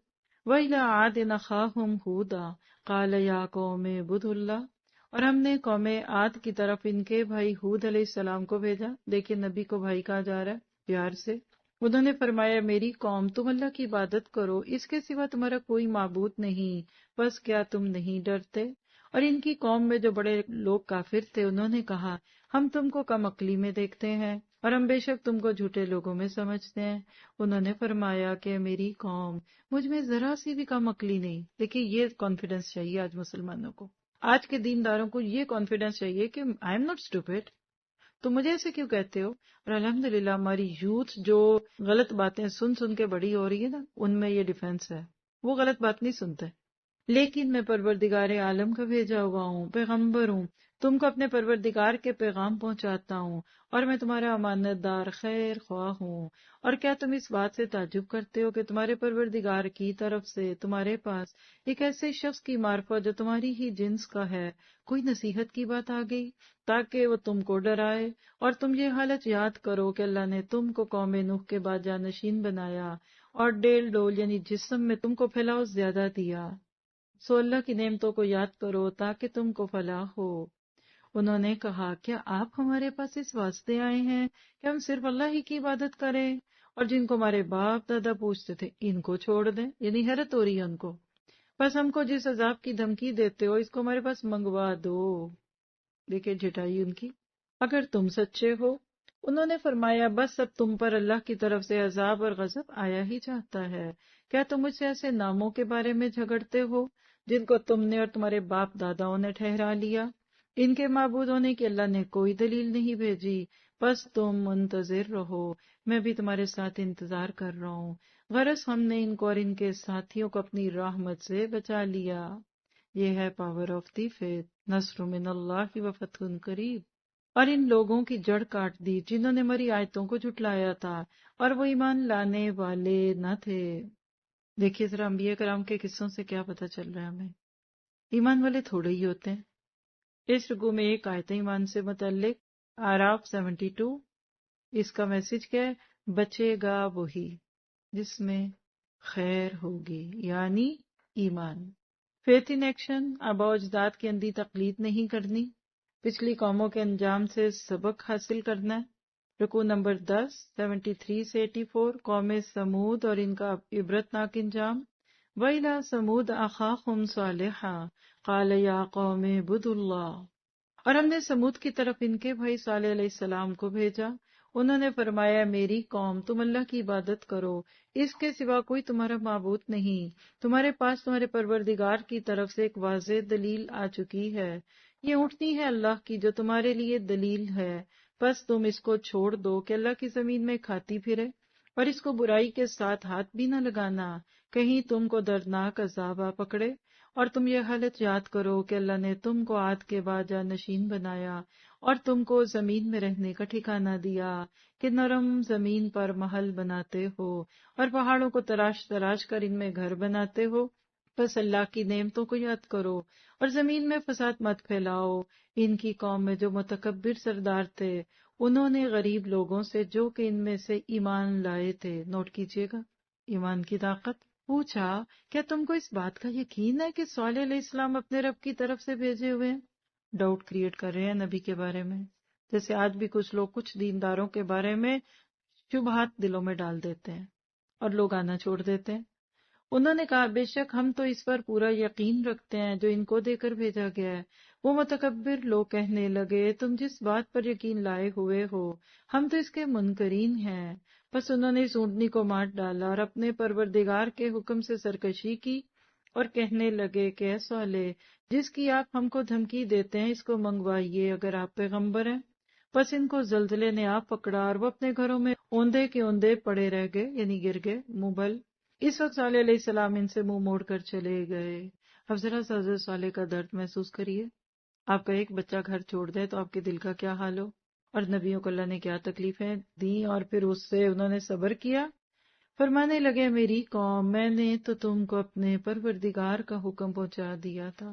وَإِلَىٰ عَادٍ أَخَاهُمْ هُودًا قَالَ يَا قَوْمِ اعْبُدُوا اللَّهَ۔ اور ہم نے قوم عاد کی طرف ان کے بھائی ہود علیہ السلام کو بھیجا۔ دیکھیں نبی کو بھائی کہا جا رہا ہے پیار سے۔ انہوں نے فرمایا میری قوم تم اللہ کی عبادت کرو، اس کے سوا تمہارا کوئی معبود نہیں، بس کیا تم نہیں ڈرتے؟ اور ان کی قوم میں جو بڑے لوگ کافر تھے انہوں نے کہا ہم تم کو کم عقلی میں دیکھتے ہیں اور ہم بے شک تم کو جھوٹے لوگوں میں سمجھتے ہیں۔ انہوں نے فرمایا کہ میری قوم مجھ میں ذرا سی بھی کم عقلی نہیں۔ دیکھیے یہ کانفیڈنس چاہیے آج مسلمانوں کو، آج کے دینداروں کو یہ کانفیڈنس چاہیے کہ آئی ایم ناٹ اسٹوپڈ، تو مجھے ایسے کیوں کہتے ہو؟ اور الحمدللہ ہماری یوتھ جو غلط باتیں سن سن کے بڑی ہو رہی ہے نا، ان میں یہ ڈیفنس ہے، وہ غلط بات نہیں سنتے۔ لیکن میں پروردگار عالم کا بھیجا ہوا ہوں، پیغمبر ہوں، تم کو اپنے پروردگار کے پیغام پہنچاتا ہوں اور میں تمہارا امانت دار خیر خواہ ہوں۔ اور کیا تم اس بات سے تعجب کرتے ہو کہ تمہارے پروردگار کی طرف سے تمہارے پاس ایک ایسے شخص کی معرفت جو تمہاری ہی جنس کا ہے کوئی نصیحت کی بات آ گئی تاکہ وہ تم کو ڈرائے؟ اور تم یہ حالت یاد کرو کہ اللہ نے تم کو قوم نوح کے بعد جانشین بنایا اور ڈیل ڈول یعنی جسم میں تم کو پھیلاؤ زیادہ دیا۔ سو اللہ کی نعمتوں کو یاد کرو تاکہ تم کو فلاح ہو۔ انہوں نے کہا کیا آپ ہمارے پاس اس واسطے آئے ہیں کہ ہم صرف اللہ ہی کی عبادت کریں اور جن کو ہمارے باپ دادا پوچھتے تھے ان کو چھوڑ دیں؟ یعنی حیرت ہو رہی ہے ان کو، بس ہم کو جس عذاب کی دھمکی دیتے ہو اس کو ہمارے پاس منگوا دو۔ دیکھیں جھٹائی ان کی۔ اگر تم سچے ہو، انہوں نے فرمایا بس اب تم پر اللہ کی طرف سے عذاب اور غضب آیا ہی چاہتا ہے۔ کیا تم مجھ سے ایسے ناموں کے بارے میں جھگڑتے ہو جن کو تم نے اور تمہارے باپ داداؤں نے ٹھہرا لیا؟ ان کے معبود ہونے کی اللہ نے کوئی دلیل نہیں بھیجی، بس تم منتظر رہو، میں بھی تمہارے ساتھ انتظار کر رہا ہوں۔ غرض ہم نے ان کو اور ان کے ساتھیوں کو اپنی رحمت سے بچا لیا۔ یہ ہے پاور آف دی فیتھ، نصر من اللہ و فتح قریب۔ اور ان لوگوں کی جڑ کاٹ دی جنہوں نے ہماری آیتوں کو جھٹلایا تھا اور وہ ایمان لانے والے نہ تھے۔ دیکھیے ذرا انبیاء کرام کے قصوں سے کیا پتہ چل رہا ہے ہمیں، ایمان والے تھوڑے ہی ہوتے ہیں۔ اس رکوع میں ایک آیت ایمان سے متعلق اعراف 72، اس کا میسج کیا ہے؟ بچے گا وہی جس میں خیر ہوگی، یعنی ایمان۔ فیتھ ان ایکشن، آباء و اجداد کی اندھی تقلید نہیں کرنی، پچھلی قوموں کے انجام سے سبق حاصل کرنا ہے۔ رکوع نمبر 10 73 سے 84، قوم سمود اور ان کا عبرتناک انجام۔ وَإِلَىٰ ثَمُودَ أَخَاهُمْ صَالِحًا قَالَ يَا قَوْمِ اعْبُدُوا اللَّهَ۔ اور ہم نے سمود کی طرف ان کے بھائی صالح علیہ السلام کو بھیجا، انہوں نے فرمایا میری قوم تم اللہ کی عبادت کرو، اس کے سوا کوئی تمہارا معبود نہیں، تمہارے پاس تمہارے پروردگار کی طرف سے ایک واضح دلیل آ چکی ہے، یہ اونٹنی ہے اللہ کی جو تمہارے لیے دلیل ہے، بس تم اس کو چھوڑ دو کہ اللہ کی زمین میں کھاتی پھرے، اور اس کو برائی کے ساتھ ہاتھ بھی نہ لگانا، کہیں تم کو دردناک عذاب آ پکڑے۔ اور تم یہ حالت یاد کرو کہ اللہ نے تم کو عاد کے بعد جانشین بنایا اور تم کو زمین میں رہنے کا ٹھکانہ دیا کہ نرم زمین پر محل بناتے ہو اور پہاڑوں کو تراش تراش کر ان میں گھر بناتے ہو، بس اللہ کی نعمتوں کو یاد کرو اور زمین میں فساد مت پھیلاؤ۔ ان کی قوم میں جو متکبر سردار تھے، انہوں نے غریب لوگوں سے جو کہ ان میں سے ایمان لائے تھے، نوٹ کیجئے گا ایمان کی طاقت، پوچھا کیا تم کو اس بات کا یقین ہے کہ صالح علیہ السلام اپنے رب کی طرف سے بھیجے ہوئے ہیں؟ ڈاؤٹ کریٹ کر رہے ہیں نبی کے بارے میں، جیسے آج بھی کچھ لوگ کچھ دینداروں کے بارے میں شبہات دلوں میں ڈال دیتے ہیں اور لوگ آنا چھوڑ دیتے ہیں۔ انہوں نے کہا بے شک ہم تو اس پر پورا یقین رکھتے ہیں جو ان کو دے کر بھیجا گیا ہے۔ وہ متکبر لوگ کہنے لگے تم جس بات پر یقین لائے ہوئے ہو ہم تو اس کے منکرین ہیں۔ بس انہوں نے اس اونٹنی کو مار ڈالا اور اپنے پروردگار کے حکم سے سرکشی کی اور کہنے لگے کہ اے صالح، جس کی آپ ہم کو دھمکی دیتے ہیں اس کو منگوائیے اگر آپ پیغمبر ہیں۔ بس ان کو زلزلے نے آپ پکڑا اور وہ اپنے گھروں میں اوندے کے اوندے پڑے رہ گئے، یعنی گر گئے منہ بل۔ اس وقت صالح علیہ السلام ان سے منہ موڑ کر چلے گئے۔ اب ذرا سا حضرت صالح کا درد محسوس کریے، آپ کا ایک بچہ گھر چھوڑ دے تو آپ کے دل کا کیا حال ہو، اور نبیوں کو اللہ نے کیا تکلیفیں دیں اور پھر اس سے انہوں نے صبر کیا۔ فرمانے لگے میری قوم، میں نے تو تم کو اپنے پروردگار کا حکم پہنچا دیا تھا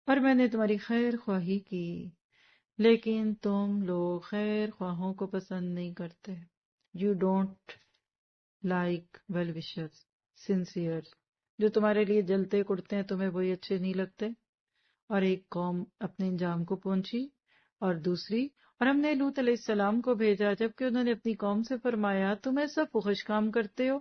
اور میں نے تمہاری خیر خواہی کی، لیکن تم لوگ خیر خواہوں کو پسند نہیں کرتے۔ You don't like well wishers sincere, جو تمہارے لیے جلتے کڑتے ہیں تمہیں وہی اچھے نہیں لگتے۔ اور ایک قوم اپنے انجام کو پہنچی اور دوسری، اور ہم نے لوط علیہ السلام کو بھیجا جبکہ انہوں نے اپنی قوم سے فرمایا تم ایسا فحش کام کرتے ہو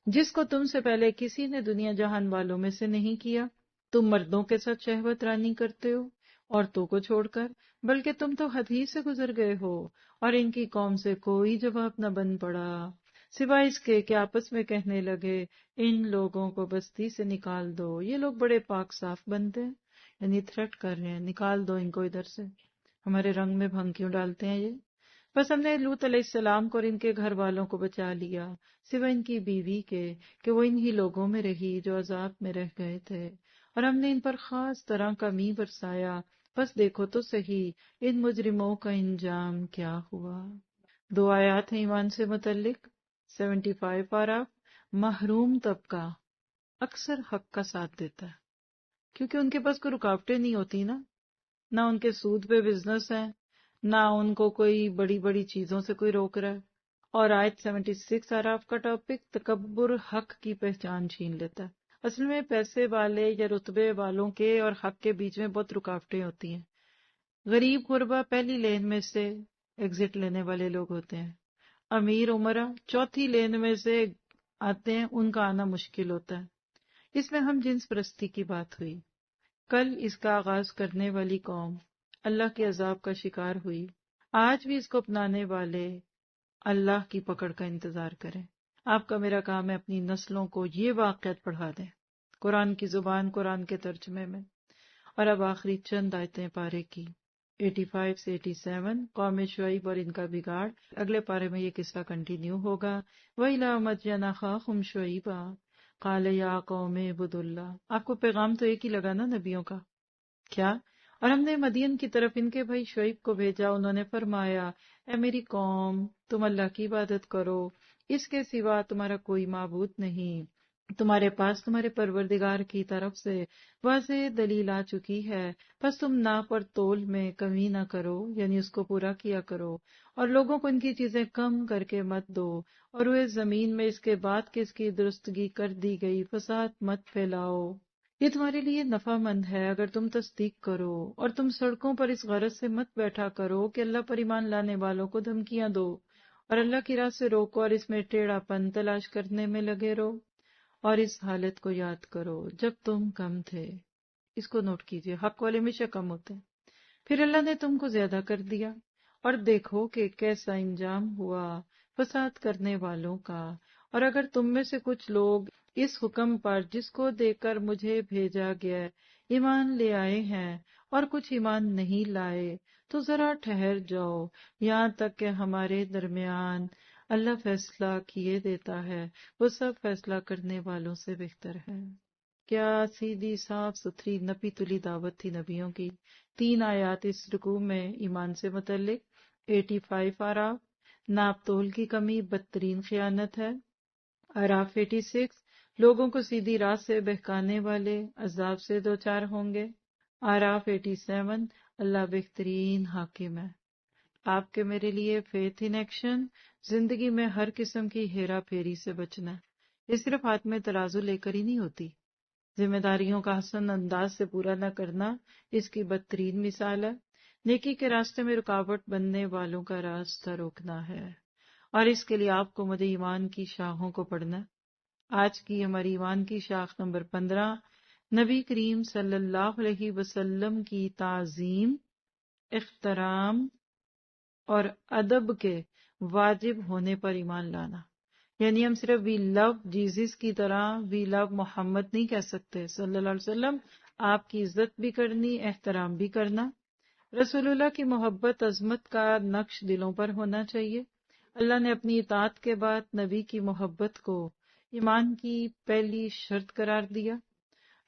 جس کو تم سے پہلے کسی نے دنیا جہان والوں میں سے نہیں کیا۔ تم مردوں کے ساتھ شہوت رانی کرتے ہو عورتوں کو چھوڑ کر، بلکہ تم تو حد ہی سے گزر گئے ہو۔ اور ان کی قوم سے کوئی جواب نہ بن پڑا سوائے اس کے کہ آپس میں کہنے لگے ان لوگوں کو بستی سے نکال دو، یہ لوگ بڑے پاک صاف بنتے ہیں، یعنی تھریٹ کر رہے ہیں نکال دو ان کو ادھر سے، ہمارے رنگ میں بھنگ کیوں ڈالتے ہیں یہ۔ بس ہم نے لوط علیہ السلام کو اور ان کے گھر والوں کو بچا لیا سوائے ان کی بیوی کے کہ وہ انہی لوگوں میں رہی جو عذاب میں رہ گئے تھے، اور ہم نے ان پر خاص طرح کا می برسایا۔ بس دیکھو تو صحیح ان مجرموں کا انجام کیا ہوا۔ دو آیات ہیں ایمان سے متعلق۔ 75 پارہ، محروم طبقہ اکثر حق کا ساتھ دیتا ہے کیونکہ ان کے پاس کوئی رکاوٹیں نہیں ہوتی نا، نہ ان کے سود پہ بزنس ہے، نہ ان کو کوئی بڑی بڑی چیزوں سے کوئی روک رہا ہے۔ اور آیت 76 آراف کا ٹاپک تکبر حق کی پہچان چھین لیتا ہے۔ اصل میں پیسے والے یا رتبے والوں کے اور حق کے بیچ میں بہت رکاوٹیں ہوتی ہیں۔ غریب غربا پہلی لین میں سے ایگزٹ لینے والے لوگ ہوتے ہیں، امیر عمرہ چوتھی لین میں سے آتے ہیں، ان کا آنا مشکل ہوتا ہے۔ اس میں ہم جنس پرستی کی بات ہوئی۔ کل اس کا آغاز کرنے والی قوم اللہ کے عذاب کا شکار ہوئی، آج بھی اس کو اپنانے والے اللہ کی پکڑ کا انتظار کریں۔ آپ کا میرا کام ہے اپنی نسلوں کو یہ واقعات پڑھا دیں، قرآن کی زبان، قرآن کے ترجمے میں۔ اور اب آخری چند آیتیں پارے کی 85 سے 87، قوم شعیب اور ان کا بگاڑ۔ اگلے پارے میں یہ قصہ کنٹینیو ہوگا۔ وَإِلَىٰ مَدْيَنَ أَخَاهُمْ شُعَيْبًا قَالَ يَا قَوْمِ اعْبُدُوا اللَّهَ۔ آپ کو پیغام تو ایک ہی لگا نا نبیوں کا، کیا؟ اور ہم نے مدین کی طرف ان کے بھائی شعیب کو بھیجا، انہوں نے فرمایا اے میری قوم تم اللہ کی عبادت کرو، اس کے سوا تمہارا کوئی معبود نہیں، تمہارے پاس تمہارے پروردگار کی طرف سے واضح دلیل آ چکی ہے، بس تم ناپ اور تول میں کمی نہ کرو، یعنی اس کو پورا کیا کرو، اور لوگوں کو ان کی چیزیں کم کر کے مت دو، اور وہ زمین میں اس کے بعد کہ اس کی درستگی کر دی گئی فساد مت پھیلاؤ۔ یہ تمہارے لیے نفع مند ہے اگر تم تصدیق کرو، اور تم سڑکوں پر اس غرض سے مت بیٹھا کرو کہ اللہ پر ایمان لانے والوں کو دھمکیاں دو، اور اللہ کی راہ سے روکو اور اس میں ٹیڑھا پن تلاش کرنے میں لگے رہو۔ اور اس حالت کو یاد کرو جب تم کم تھے، اس کو نوٹ کیجئے، حق والے ہمیشہ کم ہوتے ہیں، پھر اللہ نے تم کو زیادہ کر دیا، اور دیکھو کہ کیسا انجام ہوا فساد کرنے والوں کا۔ اور اگر تم میں سے کچھ لوگ اس حکم پر جس کو دے کر مجھے بھیجا گیا ایمان لے آئے ہیں اور کچھ ایمان نہیں لائے، تو ذرا ٹھہر جاؤ یہاں تک کہ ہمارے درمیان اللہ فیصلہ کیے دیتا ہے، وہ سب فیصلہ کرنے والوں سے بہتر ہے۔ کیا سیدھی صاف ستھری نپی تلی دعوت تھی نبیوں کی۔ 3 آیات اس رکوع میں ایمان سے متعلق۔ 85 آراف، ناپ تول کی کمی بدترین خیانت ہے۔ آراف 86، لوگوں کو سیدھی راہ سے بہکانے والے عذاب سے دوچار ہوں گے۔ آراف 87، اللہ بہترین حاکم ہے۔ آپ کے میرے لیے فیتھ ان ایکشن، زندگی میں ہر قسم کی ہیرا پھیری سے بچنا ہے۔ یہ صرف ہاتھ میں ترازو لے کر ہی نہیں ہوتی۔ ذمہ داریوں کا حسن انداز سے پورا نہ کرنا اس کی بدترین مثال ہے۔ نیکی کے راستے میں رکاوٹ بننے والوں کا راستہ روکنا ہے، اور اس کے لیے آپ کو مد ایمان کی شاخوں کو پڑھنا ہے۔ آج کی ہماری ایمان کی شاخ نمبر 15، نبی کریم صلی اللہ علیہ وسلم کی تعظیم، احترام اور ادب کے واجب ہونے پر ایمان لانا۔ یعنی ہم صرف وی لو جیزس کی طرح وی لو محمد نہیں کہہ سکتے صلی اللہ علیہ وسلم، آپ کی عزت بھی کرنی، احترام بھی کرنا۔ رسول اللہ کی محبت عظمت کا نقش دلوں پر ہونا چاہیے۔ اللہ نے اپنی اطاعت کے بعد نبی کی محبت کو ایمان کی پہلی شرط قرار دیا۔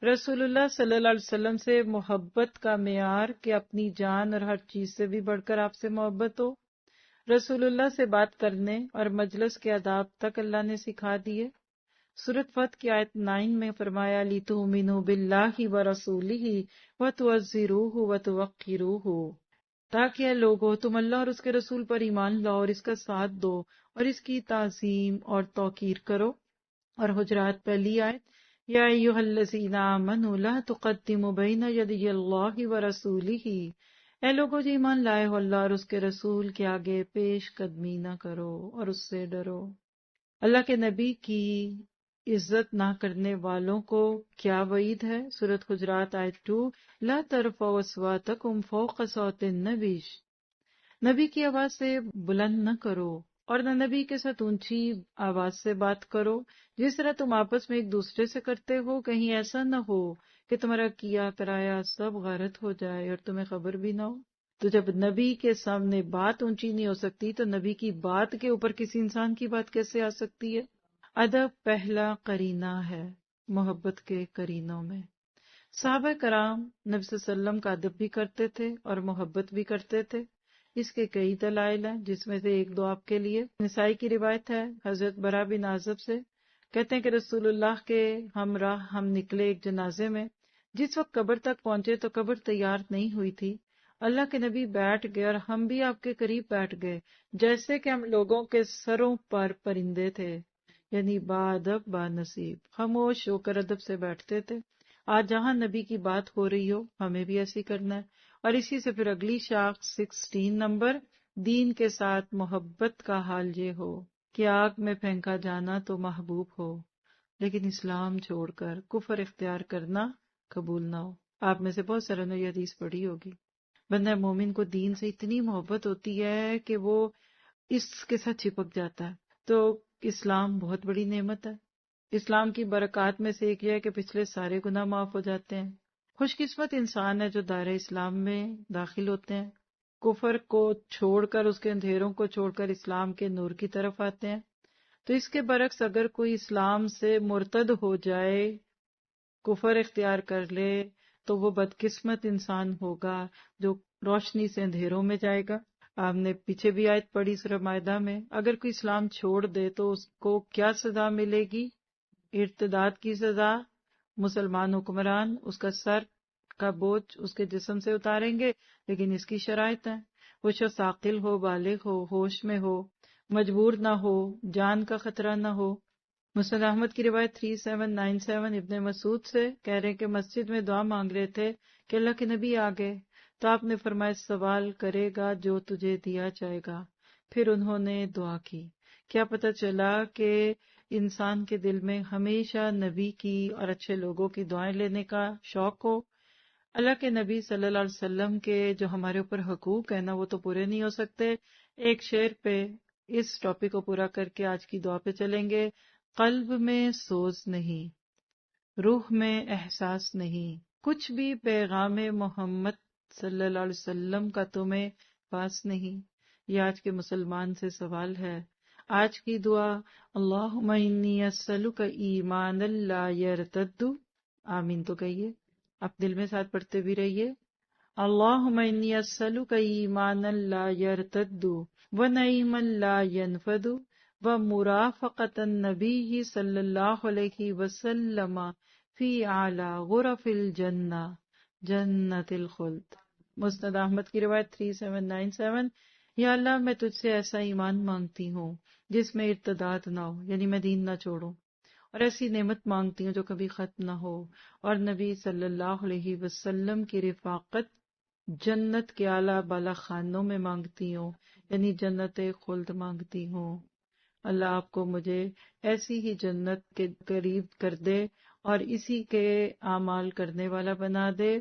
رسول اللہ صلی اللہ علیہ وسلم سے محبت کا معیار کہ اپنی جان اور ہر چیز سے بھی بڑھ کر آپ سے محبت ہو۔ رسول اللہ سے بات کرنے اور مجلس کے آداب تک اللہ نے سکھا دیے۔ سورۃ فتح کی آیت 9 میں فرمایا لِتُؤْمِنُوا بِاللَّهِ وَرَسُولِهِ وَتُعَزِّرُوهُ وَتُوَقِّرُوهُ، تاکہ اے لوگو تم اللہ اور اس کے رسول پر ایمان لاؤ اور اس کا ساتھ دو اور اس کی تعظیم اور توقیر کرو۔ اور حجرات پہلی آیت، یا ایھا الذین آمنوا لا تقدموا بین یدی اللہ ورسولہ، اے لوگوں جو ایمان لائے ہو اللہ اور اس کے رسول کے آگے پیش قدمی نہ کرو اور اس سے ڈرو۔ اللہ کے نبی کی عزت نہ کرنے والوں کو کیا وعید ہے؟ سورۃ حجرات آیت 2، لا ترفعوا اصواتکم فوق صوت النبی، نبی کی آواز سے بلند نہ کرو اور نہ نبی کے ساتھ اونچی آواز سے بات کرو جس طرح تم آپس میں ایک دوسرے سے کرتے ہو، کہیں ایسا نہ ہو کہ تمہارا کیا کرایا سب غارت ہو جائے اور تمہیں خبر بھی نہ ہو۔ تو جب نبی کے سامنے بات اونچی نہیں ہو سکتی تو نبی کی بات کے اوپر کسی انسان کی بات کیسے آ سکتی ہے؟ ادب پہلا قرینہ ہے محبت کے قرینوں میں۔ صحابہ کرام نبی صلی اللہ علیہ وسلم کا ادب بھی کرتے تھے اور محبت بھی کرتے تھے۔ اس کے کئی دلائل ہیں، جس میں سے ایک دو آپ کے لیے۔ نسائی کی روایت ہے حضرت برا بن عازب سے، کہتے ہیں کہ رسول اللہ کے ہمراہ ہم نکلے ایک جنازے میں۔ جس وقت قبر تک پہنچے تو قبر تیار نہیں ہوئی تھی۔ اللہ کے نبی بیٹھ گئے اور ہم بھی آپ کے قریب بیٹھ گئے، جیسے کہ ہم لوگوں کے سروں پر پرندے تھے، یعنی با ادب با نصیب، خاموش ہو کر ادب سے بیٹھتے تھے۔ آج جہاں نبی کی بات ہو رہی ہو ہمیں بھی ایسی کرنا ہے۔ اور اسی سے پھر اگلی شاخ 16 نمبر، دین کے ساتھ محبت کا حال یہ ہو کہ آگ میں پھینکا جانا تو محبوب ہو، لیکن اسلام چھوڑ کر کفر اختیار کرنا قبول نہ ہو۔ آپ میں سے بہت ساروں نے یہ حدیث پڑھی ہوگی۔ بندہ مومن کو دین سے اتنی محبت ہوتی ہے کہ وہ اس کے ساتھ چپک جاتا ہے۔ تو اسلام بہت بڑی نعمت ہے۔ اسلام کی برکات میں سے ایک یہ ہے کہ پچھلے سارے گناہ معاف ہو جاتے ہیں۔ خوش قسمت انسان ہے جو دائرہ اسلام میں داخل ہوتے ہیں، کفر کو چھوڑ کر، اس کے اندھیروں کو چھوڑ کر اسلام کے نور کی طرف آتے ہیں۔ تو اس کے برعکس اگر کوئی اسلام سے مرتد ہو جائے، کفر اختیار کر لے، تو وہ بدقسمت انسان ہوگا جو روشنی سے اندھیروں میں جائے گا۔ آپ نے پیچھے بھی آیت پڑھی سورہ مائدہ میں، اگر کوئی اسلام چھوڑ دے تو اس کو کیا سزا ملے گی؟ ارتداد کی سزا۔ مسلمان حکمران اس کا سر کا بوجھ اس کے جسم سے اتاریں گے، لیکن اس کی شرائط ہیں، وہ شخص عاقل ہو، بالغ ہو، ہوش میں ہو، مجبور نہ ہو، جان کا خطرہ نہ ہو۔ مسند احمد کی روایت 3797 ابن مسعود سے کہہ رہے ہیں کہ مسجد میں دعا مانگ رہے تھے کہ اللہ کے نبی آ گئے تو آپ نے فرمایا سوال کرے گا جو تجھے دیا جائے گا۔ پھر انہوں نے دعا کی۔ کیا پتہ چلا کہ انسان کے دل میں ہمیشہ نبی کی اور اچھے لوگوں کی دعائیں لینے کا شوق ہو۔ اللہ کے نبی صلی اللہ علیہ وسلم کے جو ہمارے اوپر حقوق ہیں نا، وہ تو پورے نہیں ہو سکتے۔ ایک شعر پہ اس ٹاپک کو پورا کر کے آج کی دعا پہ چلیں گے۔ قلب میں سوز نہیں، روح میں احساس نہیں، کچھ بھی پیغام محمد صلی اللہ علیہ وسلم کا تمہیں پاس نہیں۔ یہ آج کے مسلمان سے سوال ہے۔ آج کی دعا، اللہم انی اسألک ایمانا لا یرتد آمین تو کہیے، آپ دل میں ساتھ پڑھتے بھی رہیے۔ اللہم انی اسألک ایمانا لا یرتد ونعیما لا ینفد ومرافقۃ النبی صلی اللہ علیہ وسلم فی اعلی غرف الجنہ جنت الخلد۔ مسند احمد کی روایت 3797۔ یا اللہ میں تجھ سے ایسا ایمان مانگتی ہوں جس میں ارتداد نہ ہو، یعنی میں دین نہ چھوڑوں، اور ایسی نعمت مانگتی ہوں جو کبھی ختم نہ ہو، اور نبی صلی اللہ علیہ وسلم کی رفاقت جنت کے اعلیٰ بالا خانوں میں مانگتی ہوں، یعنی جنت خلد مانگتی ہوں۔ اللہ آپ کو مجھے ایسی ہی جنت کے قریب کر دے اور اسی کے اعمال کرنے والا بنا دے۔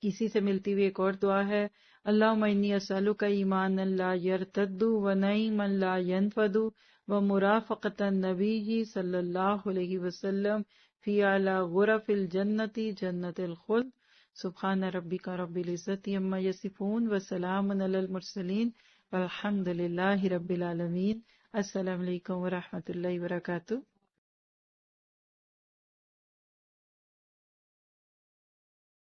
اسی سے ملتی ہوئی ایک اور دعا ہے، اللہم انی اسألک ایمانا لا یرتد ونعیما لا ینفد ومرافقۃ النبی صلی اللہ علیہ وسلم فی اعلی غرف الجنت جنت الخلد۔ سبحان ربک رب العزت عما یصفون وسلام علی المرسلین والحمد للہ رب العالمین۔ السلام علیکم ورحمۃ اللہ وبرکاتہ۔